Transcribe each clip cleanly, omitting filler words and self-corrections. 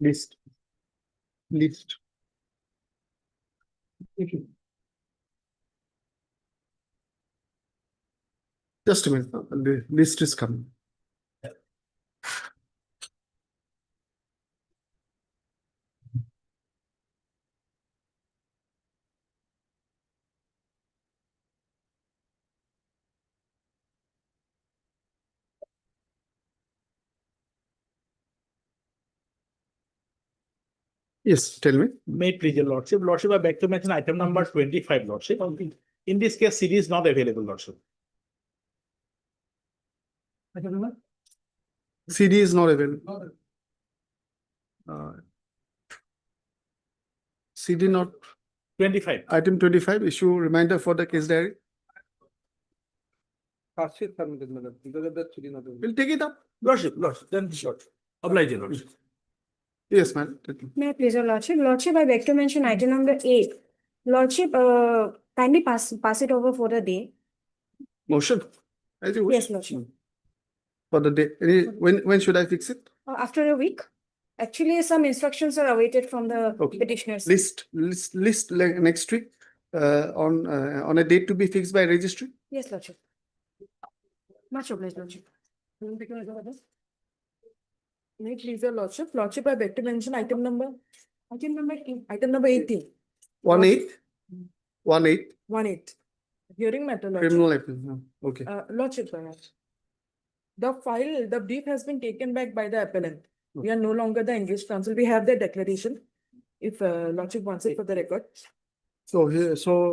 List. Just a minute. The list is coming. Yes, tell me. May it please your lordship. Lordship, I beg to mention item number 25, lordship. In this case, CD is not available, lordship. CD is not available. CD not 25. item 25. Issue reminder for the case diary. We'll take it up. Lordship, then short. Oblige, your lordship. Yes, ma'am. May I please your lordship? Lordship, I beg to mention item number 8. Lordship, kindly pass it over for the day. Motion. As you wish. Yes, lordship. For the day. When should I fix it? After a week. Actually, some instructions are awaited from the Okay. petitioners. List next week on a date to be fixed by registry. Yes, lordship. Much obliged, lordship. May it please your lordship. Lordship, I beg to mention item number 18. 18. 18. Hearing matter, lordship. Criminal appeal. No. Okay. Lordship, the brief has been taken back by the appellant. We are no longer the engaged counsel. We have their declaration. If lordship wants it for the record. So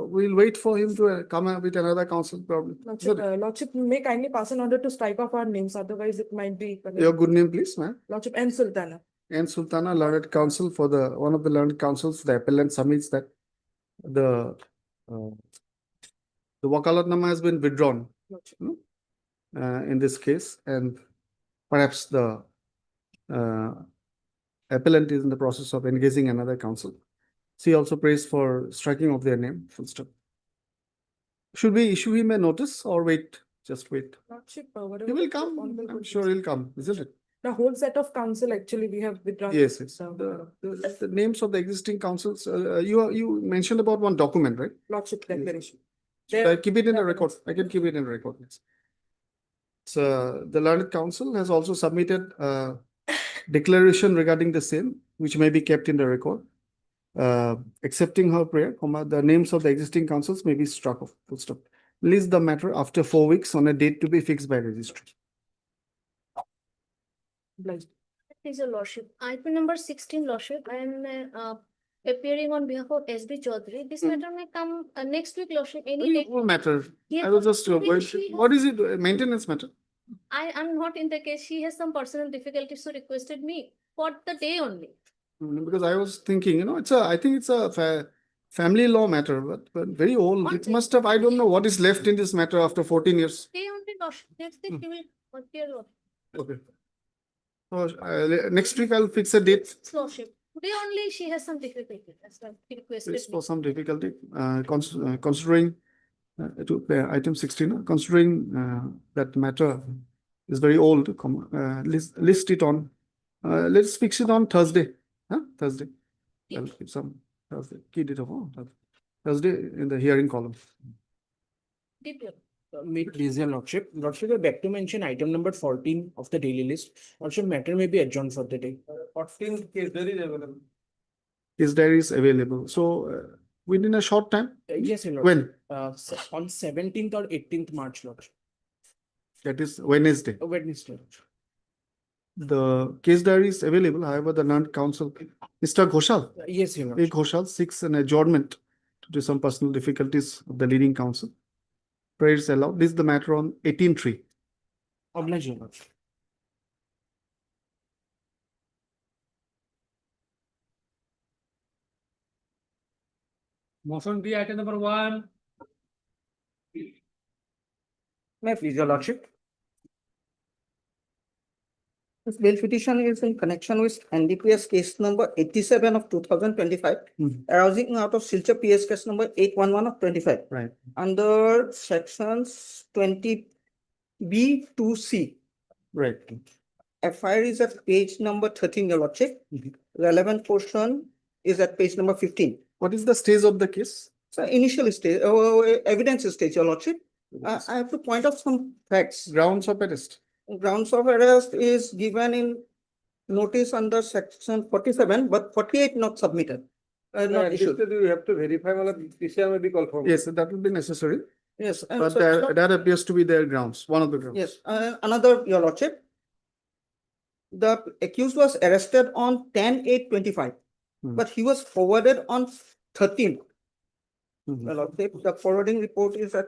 we'll wait for him to come up with another counsel probably. Lordship may kindly pass an order to strike off our names. Otherwise, it might be. Your good name, please, ma'am. Lordship N. Sultana. And Sultana, learned counsel for one of the learned counsels. The appellant submits that the wakalatnama has been withdrawn in this case, and perhaps the appellant is in the process of engaging another counsel. She also prays for striking of their name. Full stop. Should we issue him a notice or wait? Just wait. Lordship, whatever. He will come. I'm sure he'll come, isn't it? The whole set of counsel actually we have withdrawn. Yes. The names of the existing counsels. You mentioned about one document, right? Lordship declaration. I keep it in the record. I can keep it in the record. Yes. So the learned counsel has also submitted a declaration regarding the same, which may be kept in the record. Accepting her prayer, the names of the existing counsels may be struck off. Full stop. List the matter after 4 weeks on a date to be fixed by registry. Obliged. Please, your lordship. Item number 16, lordship. I am appearing on behalf of SB Chaudhary. This matter may come next week, lordship. Any day. What matter? Yeah, I was just she what is it? Maintenance matter? I am not in the case. She has some personal difficulties, so requested me for the day only. Because I was thinking, I think it's a family law matter, but very old. It must have. I don't know what is left in this matter after 14 years. Day only, lordship. Next week she will appear, lordship. Okay. So next week I'll fix a date. Lordship. Today only she has some difficulty. That's why she requested It's me. for some difficulty. Considering item 16, considering that matter is very old, list it on. Let's fix it on Thursday. Thursday. I'll keep some Thursday. Key date of Thursday in the hearing column. Deep, May it please your lordship. Lordship, I beg to mention item number 14 of the daily list. Lordship, matter may be adjourned for the day. 14 case diary is available. Case diary is available. So within a short time. Yes, your lordship. When? On 17th or 18th March, lordship. That is Wednesday. Wednesday. The case diary is available. However, the learned counsel, Mr. Ghoshal. Yes, your A. lordship. Ghoshal seeks an adjournment due to some personal difficulties of the leading counsel. Prayers allowed. This is the matter on 18-3. Oblige, your lordship. Motion be item number 1. May I please your lordship. This bail petition is in connection with NDPS case number 87 of 2025, arising out of Silchar PS case number 811 of 25. Right. Under sections 20B to C. Right. FIR is at page number 13, Your Lordship. Relevant portion is at page number 15. What is the stage of the case? So initial stage, evidence stage, Your Lordship. I have to point out some facts. Grounds of arrest. Grounds of arrest is given in notice under section 47, but 48 not submitted. Not issued. You have to verify whether PCR may be called for. Yes, that will be necessary, Yes. and but so- that appears to be their grounds, one of the grounds. Yes, another, Your Lordship. The accused was arrested on 10/8/25, Hmm. but he was forwarded on 13. Mhm. Your Lordship, the forwarding report is at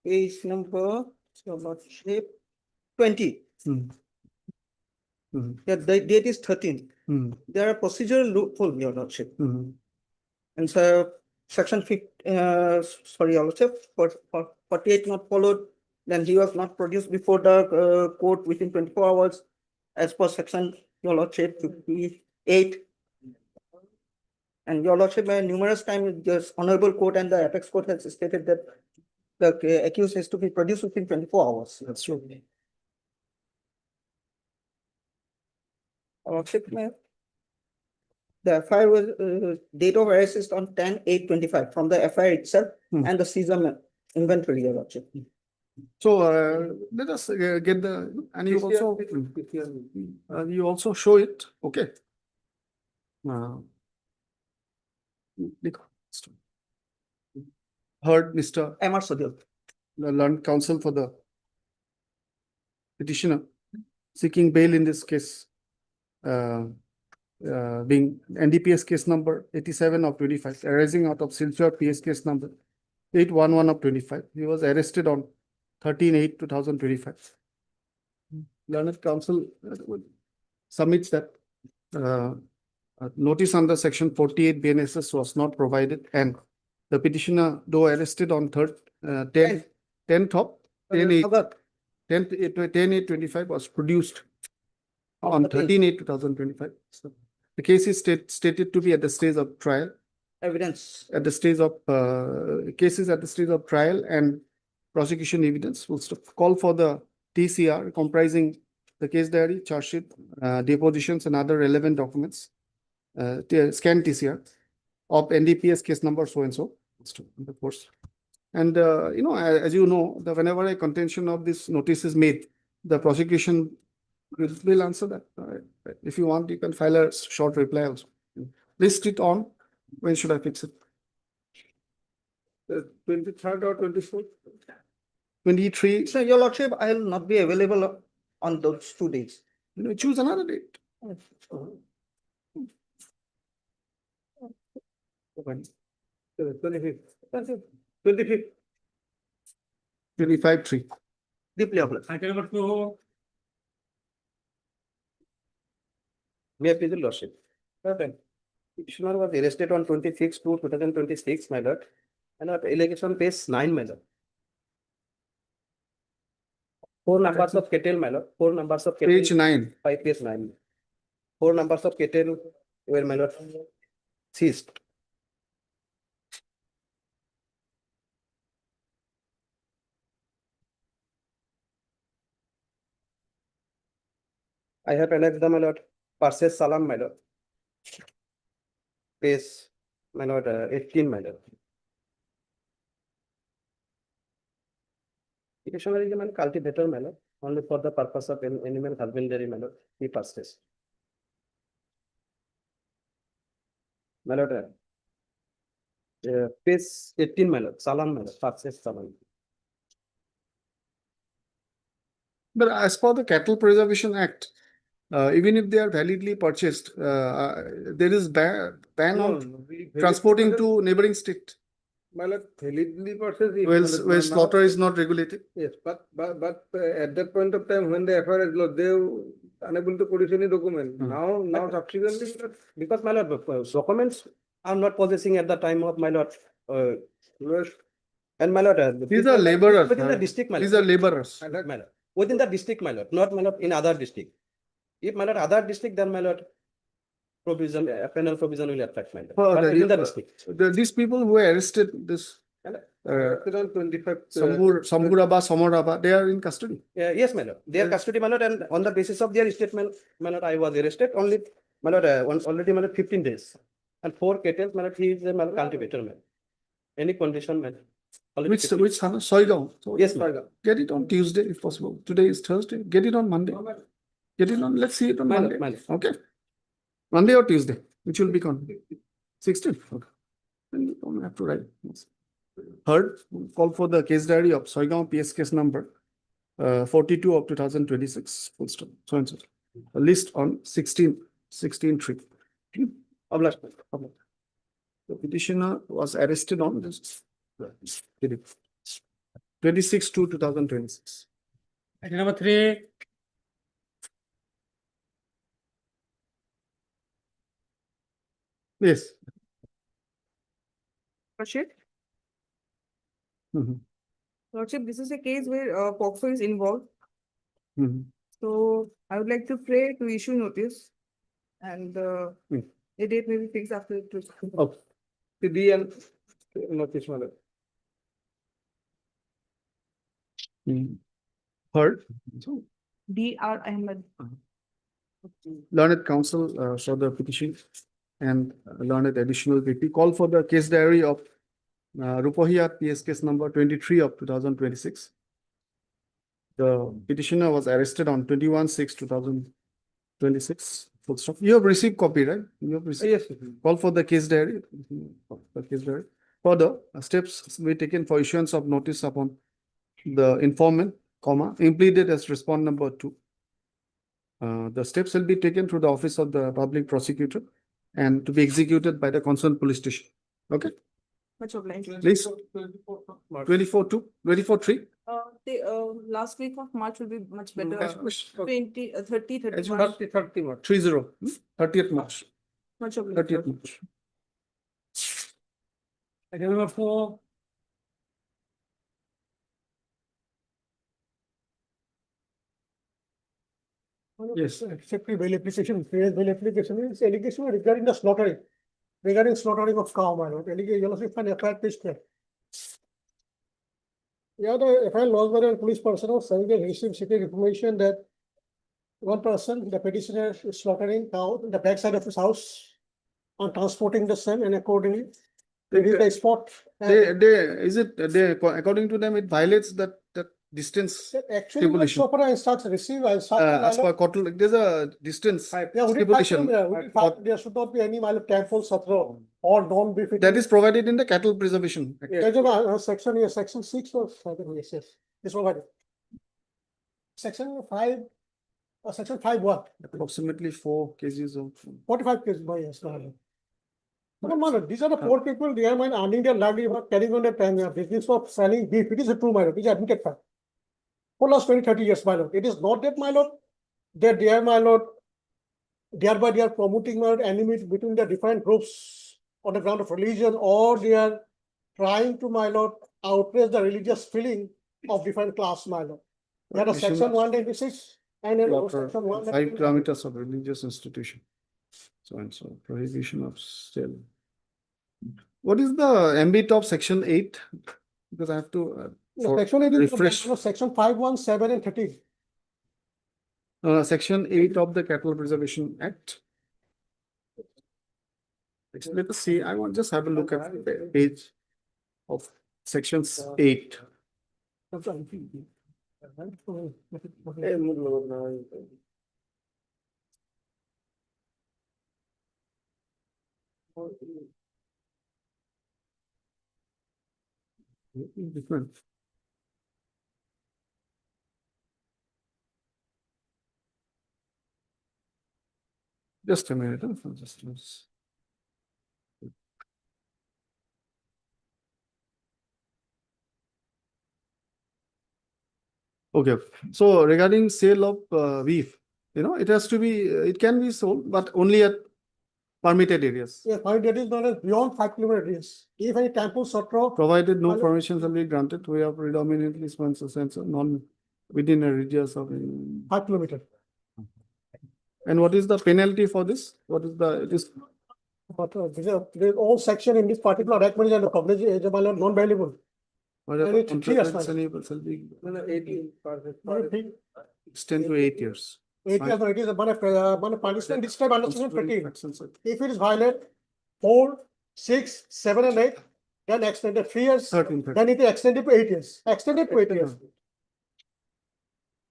page number, Your Lordship, 20. Mhm. Mhm. Yeah, the date is 13. Mhm. There are procedural loophole, Your Lordship. Mhm. And so section 50, Your Lordship, for 48 not followed, then he was not produced before the court within 24 hours as per section, Your Lordship, 58. And Your Lordship, numerous times, this honorable court and the apex court has stated that the accused has to be produced within 24 hours. That's true. Your Lordship, the FIR was, date of arrest is on 10/8/25 from the FIR itself Hmm. and the seizure inventory, Your Lordship. So let us get the, and you also show it, okay? Heard Mr. MR Sodil. the learned counsel for the petitioner seeking bail in this case, being NDPS case number 87 of 25, arising out of Silchar PS case number 811 of 25. He was arrested on 13/8/2025. Learned counsel submits that notice under section 48 BNSS was not provided, and the petitioner, though arrested on 10th of 10/8/25, was produced on 13/8/2025. So the case is stated to be at the stage of trial, Evidence. at the stage of cases at the stage of trial, and prosecution evidence will call for the TCR comprising the case diary, charge sheet, depositions, and other relevant documents, scan TCR of NDPS case number so and so, of course. And as you know, whenever a contention of this notice is made, the prosecution will answer that. If you want, you can file a short reply also. List it on. When should I fix it? 23rd or 24th? 23. So, Your Lordship, I will not be available on those 2 days. Choose another date. When? 25th. 25th. 25/3. Deeply obliged. May I please, Your Lordship? Petitioner was arrested on 26/2/2026, my lord, and at allegation page 9, my lord. 4 numbers of kettle, my lord. 4 numbers of kettle. Page 9. Page 9. 4 numbers of kettle were, my lord, seized. I have annexed the, my lord, purchase salam, my lord. Page, my lord, 18, my lord. Petitioner is a man cultivator, my lord, only for the purpose of animal husbandry, my lord, he purchased. My lord, page 18, my lord, salam, my lord, purchase salam. But as per the Cattle Preservation Act, even if they are validly purchased, there is ban on transporting to neighboring state, My lord, validly purchased. where slaughter is not regulated. Yes, but at that point of time, when the FIR is lost, they were unable to produce any document. Hmm. Now subsequently, Because, my lord, documents are not possessing at the time of, my lord, and, my lord. These are laborers. Within the district, my These lord. are laborers. My lord. Within the district, my lord, not, my lord, in other district. If, my lord, other district, then, my lord, provision, penal provision will affect, my lord. Well, But the- within the district. These people who were arrested, this And, Around 25. Samburaba, Somoraba, they are in custody. yes, my lord. Their custody, my lord, and on the basis of their statement, my lord, I was arrested only, my lord, already, my lord, 15 days. And 4 cattle, my lord, he is a my lord, cultivator, man. Any condition, man. Which Sana? Soigao. So Yes, my lord. get it on Tuesday if possible. Today is Thursday. Get it on Monday. Get it on, let's see it on My lord, Monday. my lord. Okay. Monday or Tuesday, which will be on 16th. Okay. Then you don't have to write. Yes. Third, call for the case diary of Soigao PS case number 42 of 2026. Full stop. So and so. A list on 16/3. Obliged. The petitioner was arrested on this 26/2/2026. Item number 3. Yes. Lordship, Mhm. Lordship, this is a case where POCSO is involved. Mhm. So I would like to pray to issue notice and Hmm. the date may be fixed after. Of CD and notice, my lord. Mhm. Heard. So, DR Ahmed. learned counsel for the petition and learned additional VP. Call for the case diary of Rupohia PS case number 23 of 2026. The petitioner was arrested on 21/6/2026. Full stop. You have received copy, right? You have received. Yes, Call for the case diary. The case diary. Further, steps will be taken for issuance of notice upon the informant, impleaded as respond number 2. The steps will be taken through the office of the public prosecutor and to be executed by the concerned police station. Okay, Much obliged. please. 24/2, 24/3. The last week of March will be much better. Push. 20, 30, 30 As you March. 30 March. 30, 30th March, Much obliged. 30th March. Item number 4. Yes. Accepted bail application, fair bail application is allegation regarding the slaughtering of cow, my lord. Allegation, you must find FIR page 10. Yeah, the FIR lodged by a police person was saying they received secret information that one person, the petitioner, is slaughtering cow in the backside of his house and transporting the same, and accordingly, they reach the spot. According to them, it violates that distance. Actually, when stipulation. chopper instructs receive, As per Kotul, there's a distance yeah, stipulation. there should not be any temple satro or non-befitting. That is provided in the Cattle Preservation Act. There's a section here, section 6 or 7, yes, it's provided. Section 5, section 5 what? Approximately 4 kgs of. 45 cases, no, yes, no. No, no, these are the poor people, they are earning their livelihood, carrying on their business of selling beef. It is a true, my lord, it is admitted fact. For last 20, 30 years, my lord. It is not that, my lord, that they are, my lord, thereby they are promoting, my lord, enmity between the different groups on the ground of religion, or they are trying to, my lord, outrage the religious feeling of different class, my lord. There are section 196 and then section 1. 5 kilometers of religious institution. So and so, prohibition of sale. What is the ambit of section 8? Because I have to Section 8 is refresh. section 5, 1, 7 and 13. Section 8 of the Cattle Preservation Act. Let us see. I want just have a look at the page of sections 8. Different. Just a minute. Just. Okay, so regarding sale of beef, it has to be, it can be sold, but only at permitted areas. Yes, that is known as beyond 5 kilometer radius. If any temple satro, Provided no permission shall be granted, we have predominantly sponsor sensor non within a radius of. 5 kilometer. And what is the penalty for this? What is the, it is But there's all section in this particular recommendation and the coverage is non-valuable. Whatever it's 3 years, contract man. enable shall be No, no, 18. extend to 8 years. 8 years, no, it is a punishment, this time understand Constitutional 15. actions are If it is violated 4, 6, 7 and 8, then extended 3 years, 13, then it is extended to 8 years, extended to 8 years.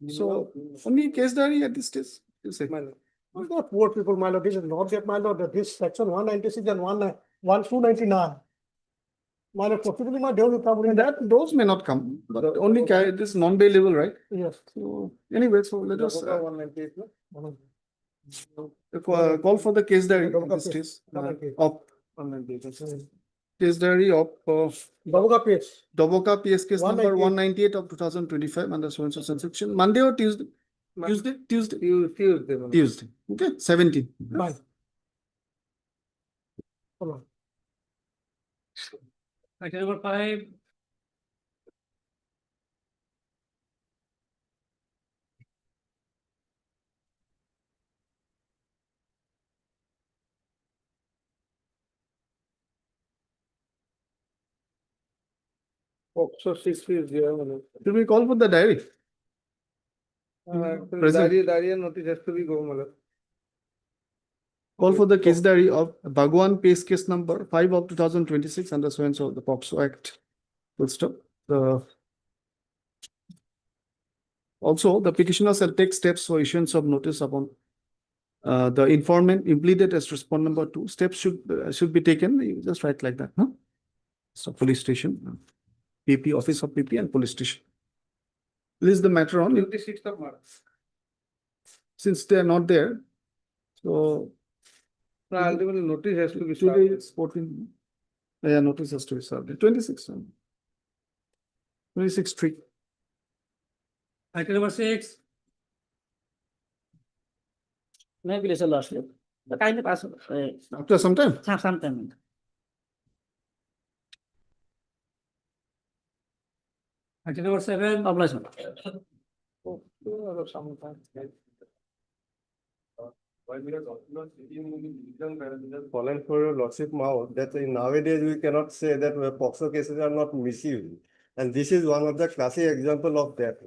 So only case diary at this stage, you say. Well, the poor people, my lord, this is not that, my lord, this section 196 and 1299. My lord, possibly my deal will come in that. Those may not come, but only this non-bailable, right? Yes. So anyway, so let us 198, no? call for the case diary at this stage of case diary of Doboka page. Doboka PS case number 198. 198 of 2025 under so and so section. Monday or Tuesday? Tuesday. Tuesday. Okay, 17. Fine. Hold on. Item number 5. So 6 is there. Should we call for the diary? Present. Diary and notice has to be go, Malak. Call for the case diary of Bhagwan Pace case number 5 of 2026 under so and so the POCSO Act. Full stop. Also, the petitioner shall take steps for issuance of notice upon the informant impleaded as respondent number 2. Steps should be taken. You just write like that, no? So police station, PP, office of PP and police station. List the matter on 26th of March. since they are not there. So No, ultimately notice has to be today served. is 14. Yeah, notice has to be served. 26. 26-3. Item number 6. Maybe it's a loss. The kind of pass, After some time. sometime. Item number 7. Obligation. Fallen for your lordship mouth that nowadays we cannot say that POCSO cases are not misused. And this is one of the classic example of that.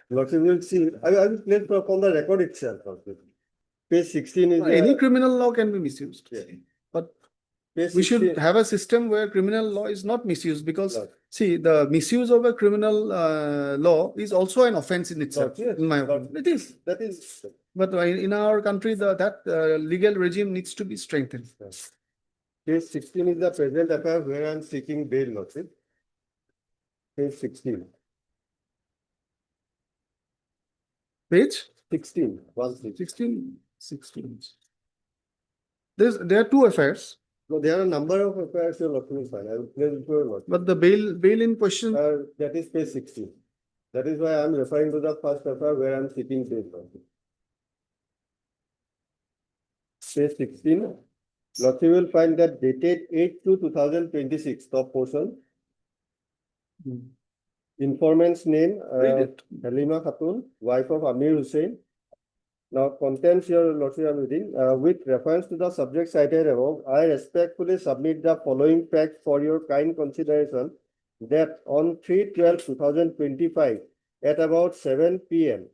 Lordship will see, I will play from the record itself. Lordship. Page 16 is. Any criminal law can be misused. Yeah. But Page we should 16 have a system where criminal law is not misused because Right. see, the misuse of a criminal law is also an offense in itself, Yes, in my but opinion. It is. That is. But in our country, that legal regime needs to be strengthened. Page 16 is the present affair where I am seeking bail, Lordship. Page 16. Page 16. 16. There are two affairs, No, there are a number of affairs your lordship will find. I will play it for your lordship. but the bail in question, That is page 16. That is why I am referring to the first affair where I am seeking bail. Lordship. Page 16. Lordship will find that dated 8/2/2026, top portion. Informant's name, read it. Halima Khatun, wife of Amir Hussain. Now, contents your lordship I am reading. With reference to the subject cited above, I respectfully submit the following facts for your kind consideration that on 3/12/2025 at about 7 p.m.,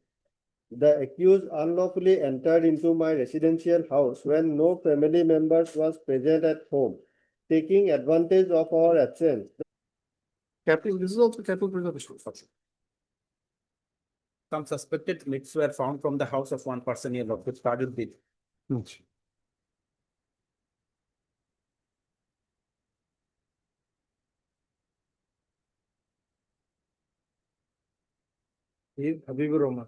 the accused unlawfully entered into my residential house when no family members was present at home, taking advantage of our absence. Capital, this is also capital preservation. Some suspected leaks were found from the house of one person here, which started with. He is Habibur Rahman.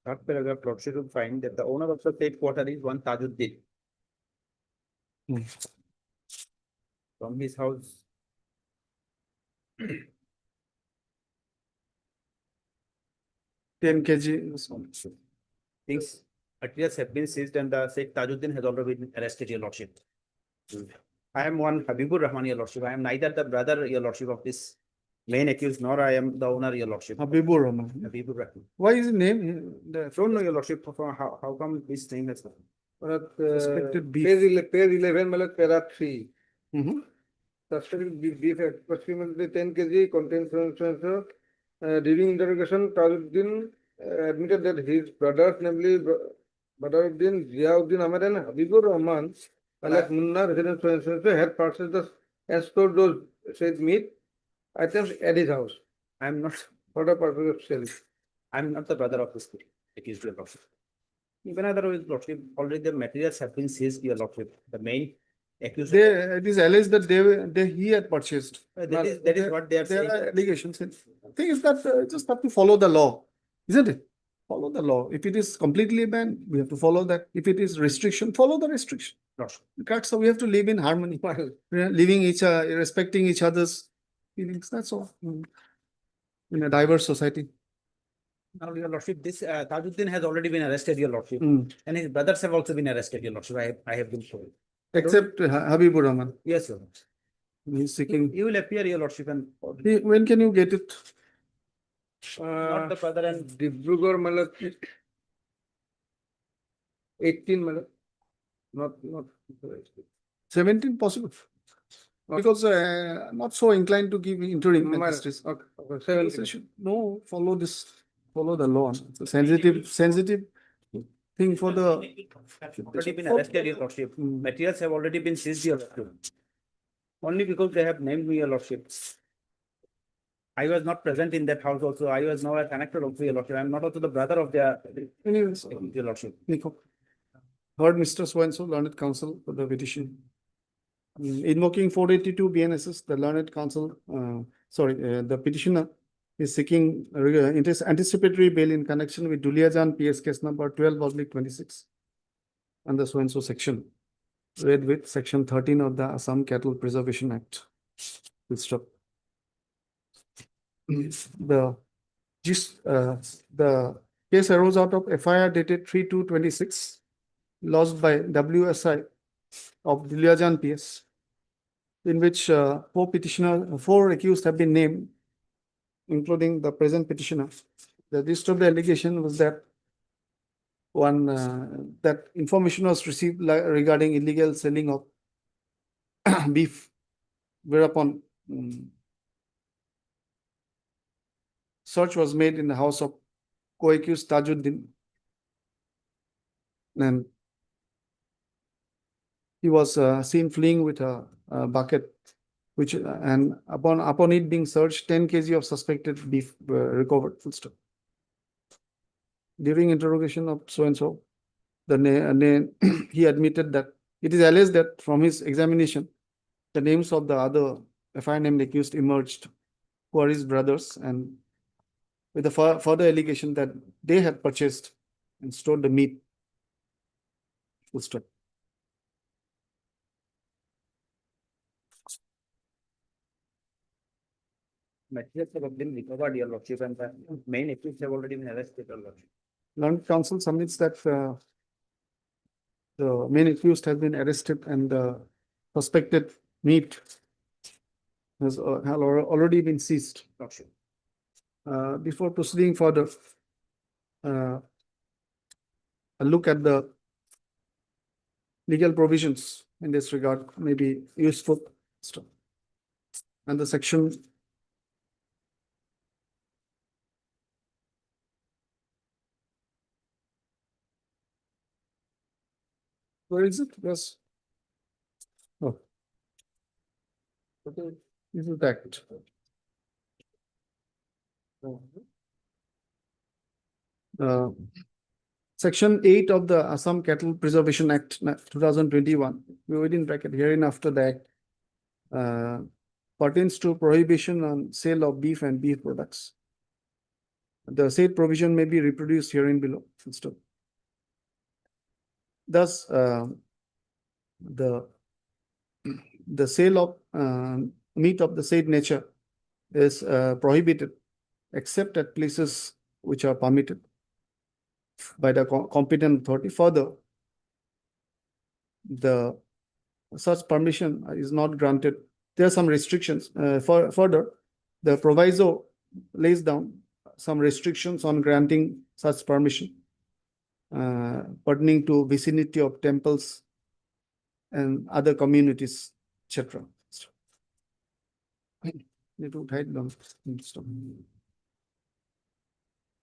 Third paragraph, lordship will find that the owner of the said quarter is one Tajuddin. From his house. 10 kg. Things, materials have been seized and the Sheikh Tajuddin has already been arrested, your lordship. I am one Habibur Rahman, your lordship. I am neither the brother, your lordship, of this main accused, nor I am the owner, your lordship. Habibur Rahman. Habibur Rahman. Why is his name? Don't know, your lordship, how come this name has come? Suspected beef. page 11 मतलब para 3 Mhm. suspected beef approximately 10 kg contains so during interrogation Tajuddin admitted that his brothers, namely Badaruddin, Ziauddin Ahmed and Habibur Rahman, alias Munna, resident so had purchased the and stored those said meat items at his house I am not, for the purpose of selling. I am not the brother of this accused, your lordship. Even otherwise, lordship, already the materials have been seized, your lordship. The main accused. It is alleged that he had purchased. That is what they are There saying. are allegations. The thing is that just have to follow the law, isn't it? Follow the law. If it is completely banned, we have to follow that. If it is restriction, follow the restriction. Lordship. So we have to live in harmony, respecting each other's feelings. That's all. In a diverse society. Now, your lordship, this Tajuddin has already been arrested, your lordship, Mm. and his brothers have also been arrested, your lordship. I have been told. Except Habibur Rahman. Yes, your lordship. He's seeking. You will appear, your lordship, and When can you get it? not the brother and Dibrugarh मतलब 18 मतलब not 17 possible. Because not so inclined to give interim justice. okay, 17. No, follow the law. It's a sensitive thing for the. already been arrested, your lordship. Materials have already been seized, your lordship. Only because they have named me, your lordship. I was not present in that house also. I was nowhere connected also, your lordship. I am not also the brother of their, Anyways, your lordship. Nico. Heard Mr. So-and-so, learned counsel for the petition. Invoking 482 BNSS, the learned counsel, the petitioner is seeking anticipatory bail in connection with Duliajan PS case number 12/26 under so-and-so section, read with section 13 of the Assam Cattle Preservation Act. Full stop. The case arose out of FIR dated 3/2/26, lodged by WSI of Duliajan PS, in which four accused have been named, including the present petitioner. The gist of the allegation was that that information was received regarding illegal selling of beef, whereupon search was made in the house of co-accused Tajuddin, and he was seen fleeing with a bucket, and upon it being searched, 10 kg of suspected beef were recovered. Full stop. During interrogation of so-and-so, he admitted that it is alleged that from his examination, the names of the other FIR named accused emerged, who are his brothers, and with the further allegation that they had purchased and stored the meat. Full stop. Materials have been recovered, your lordship, and the main accused have already been arrested, your lordship. Learned counsel submits that the main accused has been arrested and the suspected meat has already been seized. Lordship. Before proceeding further, a look at the legal provisions in this regard may be useful. And the section where is it? Yes. Oh. Okay. This is that. Section 8 of the Assam Cattle Preservation Act 2021, we within bracket hereinafter the act, pertains to prohibition on sale of beef and beef products. The said provision may be reproduced herein below. Thus, the sale of meat of the said nature is prohibited except at places which are permitted by the competent authority. Further, such permission is not granted. There are some restrictions. Further, The proviso lays down some restrictions on granting such permission pertaining to vicinity of temples and other communities, etc. Need to hide them.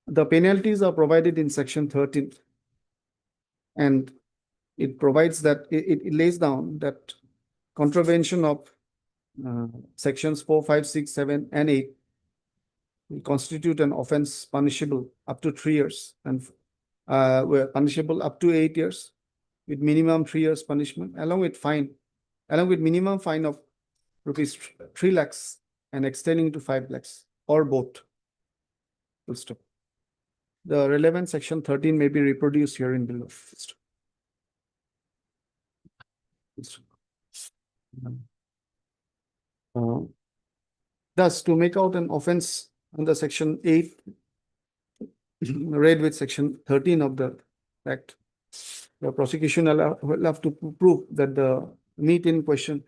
The penalties are provided in section 13. And it provides that, it lays down that contravention of sections 4, 5, 6, 7, and 8 will constitute an offense punishable up to 3 years and were punishable up to 8 years with minimum 3 years punishment along with minimum fine of rupees 3 lakhs and extending to 5 lakhs or both. Full stop. The relevant section 13 may be reproduced here in below. Thus, to make out an offense under section 8, read with section 13 of the Act, the prosecution will have to prove that the meat in question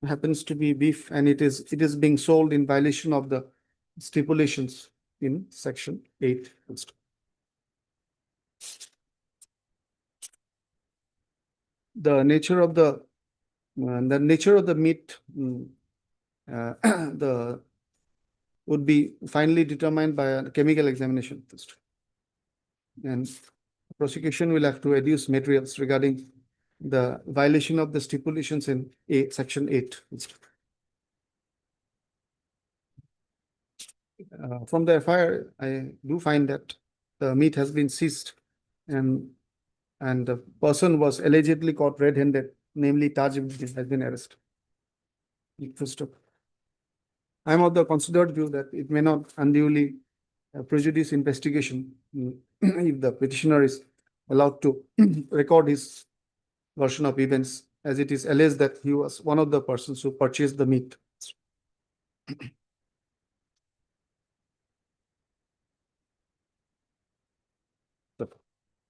happens to be beef and it is being sold in violation of the stipulations in section 8. The nature of the meat would be finally determined by a chemical examination. And prosecution will have to adduce materials regarding the violation of the stipulations in section 8. From the FIR, I do find that the meat has been seized and the person was allegedly caught red-handed, namely Taj has been arrested. I am of the considered view that it may not unduly prejudice investigation if the petitioner is allowed to record his version of events, as it is alleged that he was one of the persons who purchased the meat.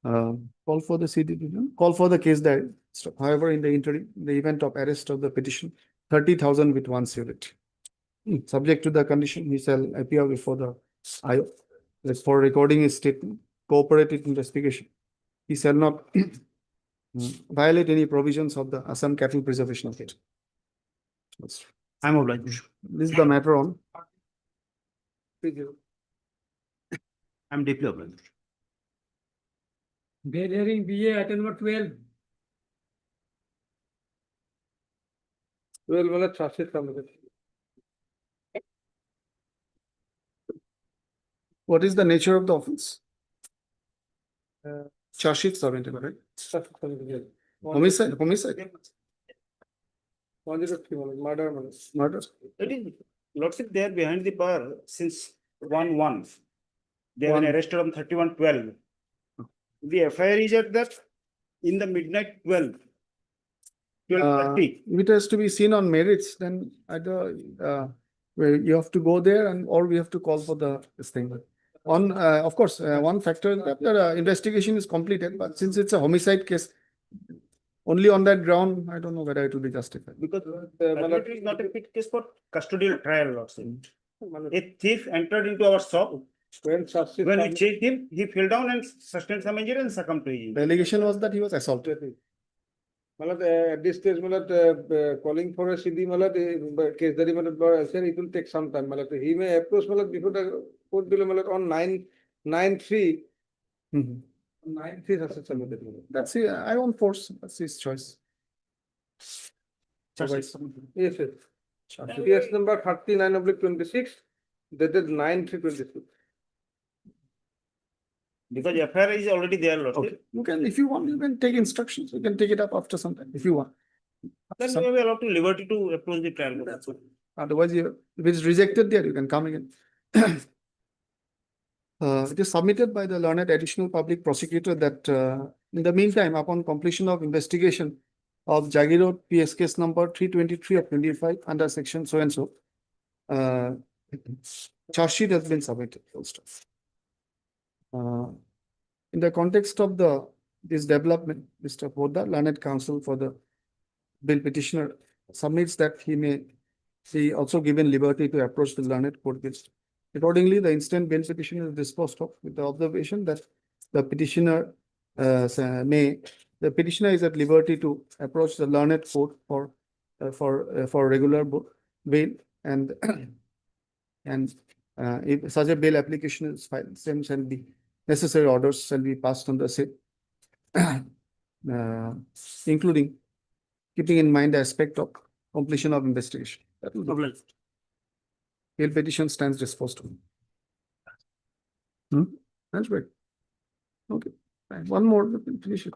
Call for the CD division, call for the case diary. However, in the interim, in the event of arrest of the petition, 30,000 with 1 security. Subject to the condition, he shall appear before the IO for recording his statement, cooperate in investigation. He shall not violate any provisions of the Assam Cattle Preservation Act. I'm obliged. This is the matter on. I'm deeply obliged. Bail hearing BA item number 12. Well, well, charge it from What is the nature of the offense? Charge sheet submitted, right? Homicide. 103 murder. Murder. It is, Lordship, they are behind the bar since 1/1. They have been arrested on 31/12. The FIR is at that in the midnight 12:30. If it has to be seen on merits, then either where you have to go there or we have to call for this thing. On of course, one factor is that the investigation is completed, but since it's a homicide case, only on that ground, I don't know whether it will be justified. Because it is not a fit case for custodial trial, Lordship. A thief entered into our shop. When When we chased him, he fell down and sustained some injury and succumbed to injury. The allegation was that he was assaulted. At this stage, calling for a CD, case that it will take some time. He may approach before the court below on 9/3. 9/3 That's it. I won't force. That's his choice. Yes, yes. Case number 39/26, dated 9/3/26. Because FIR is already there, Okay, Lordship. you can, if you want, you can take instructions. You can take it up after some time if you want. Then we will be allowed to liberty to approach the trial. That's what. Otherwise, if it's rejected there, you can come again. It is submitted by the learned additional public prosecutor that in the meantime, upon completion of investigation of Jagirod PS case number 323 of 25 under section so and so, charge sheet has been submitted. Full stop. In the context of this development, Mr. Poddar, learned counsel for the bill petitioner, submits that he may He also given liberty to approach the learned court case. Accordingly, the instant bail petition is disposed of with the observation that the petitioner the petitioner is at liberty to approach the learned court for regular bail and if such a bail application is filed, same shall be necessary orders shall be passed on the same, including keeping in mind the aspect of completion of investigation. That will do. Bail petition stands disposed of. That's great. Okay, fine. One more, we can finish it.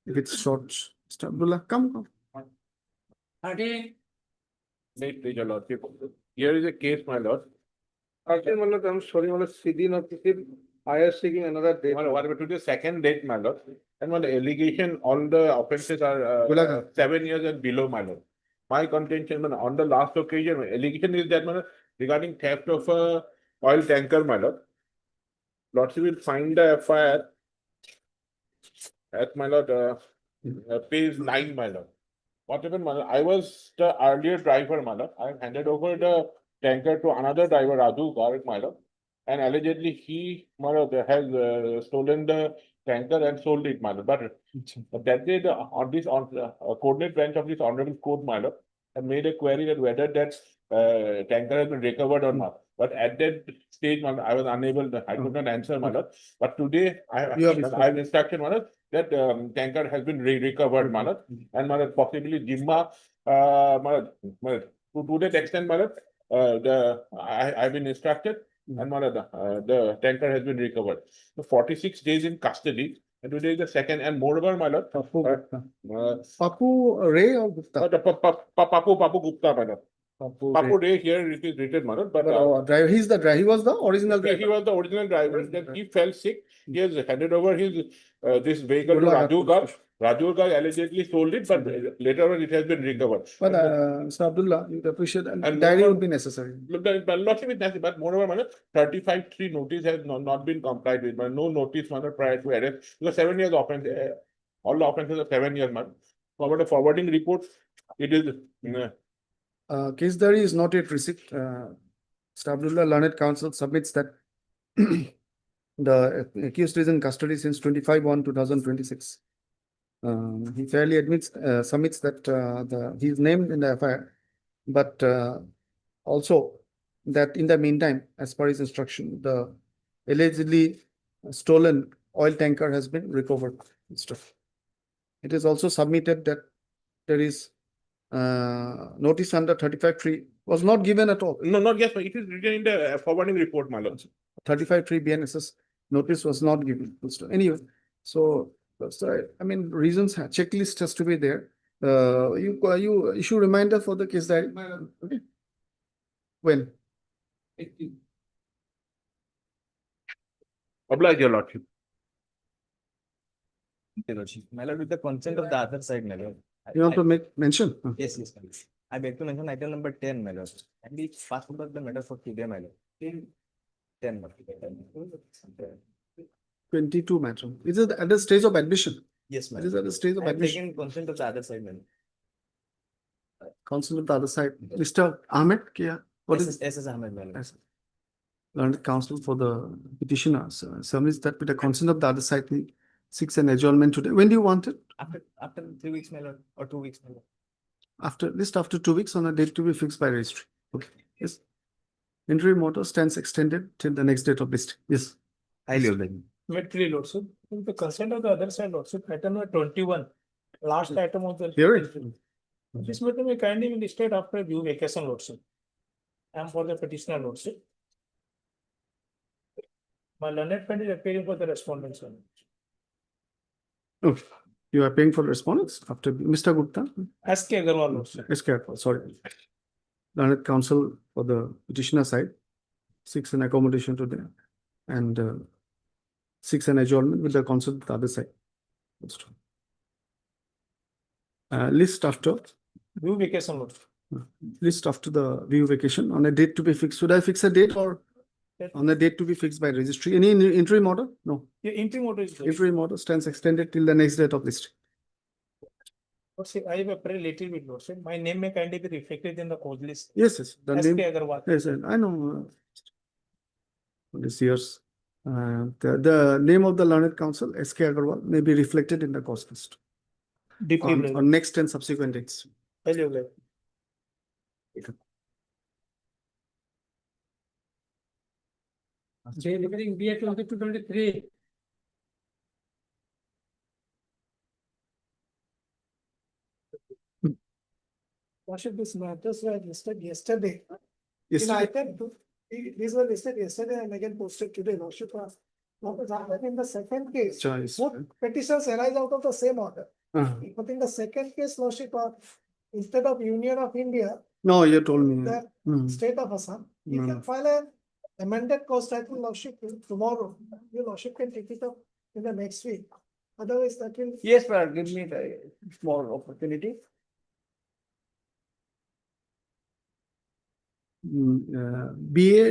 If it's short, Mr. Abdullah, come. Wait, your lordship. Here is a case, my lord. Actually, my lord, I'm sorry, my lord, CD notice, I are seeking another date. Whatever to the second date, my lord. And when the allegation, all the offences are Gulaga. 7 years and below, my lord. My contention, man, on the last occasion, allegation is that, man, regarding theft of a oil tanker, my lord. Lordship will find the FIR at, my lord, page 9, my lord. What happened, my lord? I was the earlier driver, my lord. I handed over the tanker to another driver, Raju Garg, my lord. And allegedly he, my lord, has stolen the tanker and sold it, my lord. But that day, on this coordinate bench of this honorable court, my lord, had made a query that whether that tanker has been recovered or not. But at that stage, my lord, I was unable, I could not answer, my lord. But today, I have instruction, my lord, that tanker has been recovered, my lord. And my lord, possibly Jimma, my lord, to that extent, my lord, I've been instructed. And my lord, the tanker has been recovered. So 46 days in custody. And today is the second, and moreover, my lord. Papu Ray or Gupta? Papu Gupta, my lord. Papu Ray. Ray here it is written, my lord. But driver, he's the driver. He was the original driver. he was the original driver. Then he fell sick. He has handed over his this vehicle to Gulaga. Raju Garg. Raju Garg allegedly sold it, but later on it has been recovered. But Mr. Abdullah, you'd appreciate and And diary moreover- would be necessary. Not even necessary, but moreover, my lord, 35(3) notice has not been complied with. But no notice, my lord, prior to arrest. Because 7 years offense, all the offences are 7 years, man. About the forwarding report, it is. Case diary is not yet received. Mr. Abdullah, learned counsel submits that the accused is in custody since 25/1/2026. He fairly admits, submits that he is named in the FIR, but also that in the meantime, as per his instruction, the allegedly stolen oil tanker has been recovered. It is also submitted that there is notice under 35(3) was not given at all. No, not yes, but it is written in the forwarding report, my lord. 35(3) BNSS notice was not given. Anyway, so I mean, reasons checklist has to be there. You issue reminder for the case diary. Okay. When? Oblige your lordship. My lord, with the consent of the other side, my lord. You want to make mention? Yes, yes, my lord. I beg to mention item number 10, my lord. And we pass over the matter for today, my lord. 10, my lord. 22, madam. Is it at the stage of admission? Yes, my It is lord. at the stage of I have admission. taken consent of the other side, my lord. Counsel of the other side. Mr. Ahmed, what is SS Ahmed, my lord. learned counsel for the petitioner? Submits that with the consent of the other side, he seeks an adjournment today. When do you want it? After 3 weeks, my lord, or 2 weeks, my lord. After 2 weeks on a date to be fixed by registry. Okay. Yes. Interim order stands extended till the next date of listing. Yes. Highly obliged. Medically, Lordship, with the consent of the other side, Lordship, item number 21, last item of the. Hearing. This matter may kindly be listed after due vacation, Lordship. And for the petitioner, Lordship. My learned friend is appearing for the respondents. Oh, you are paying for respondents after Mr. Gupta? SK Agarwal, Lordship. Yes, careful, sorry. Learned counsel for the petitioner side seeks an accommodation to them and seeks an adjournment with the consent of the other side. That's true. List after Due vacation, Lordship. list after the view vacation on a date to be fixed. Should I fix a date or on a date to be fixed by registry? Any interim order? No. Yeah, interim order is there. Interim order stands extended till the next date of listing. Lordship, I have a very little bit, Lordship. My name may kindly be reflected in the code list. Yes, yes, the S.K. name, Agarwal. yes, I know. This year's, the name of the learned counsel, SK Agarwal, may be reflected in the cost list Deeply on level. next and subsequent dates. Value level. Regarding BA 22-23. Worship, these matters were listed yesterday. In Yesterday, item two, these were listed yesterday and again posted today. Worship was. What has happened in the second case? choice. Both petitions arise out of the same order. But in the second case, Worship, instead of Union of India, No, you told me. the Hmm. state of Assam, you No, can no. file an amended cost title Lordship tomorrow. Your Lordship can take it up in the next week. Otherwise, that will. Yes, sir, give me the small opportunity. BA,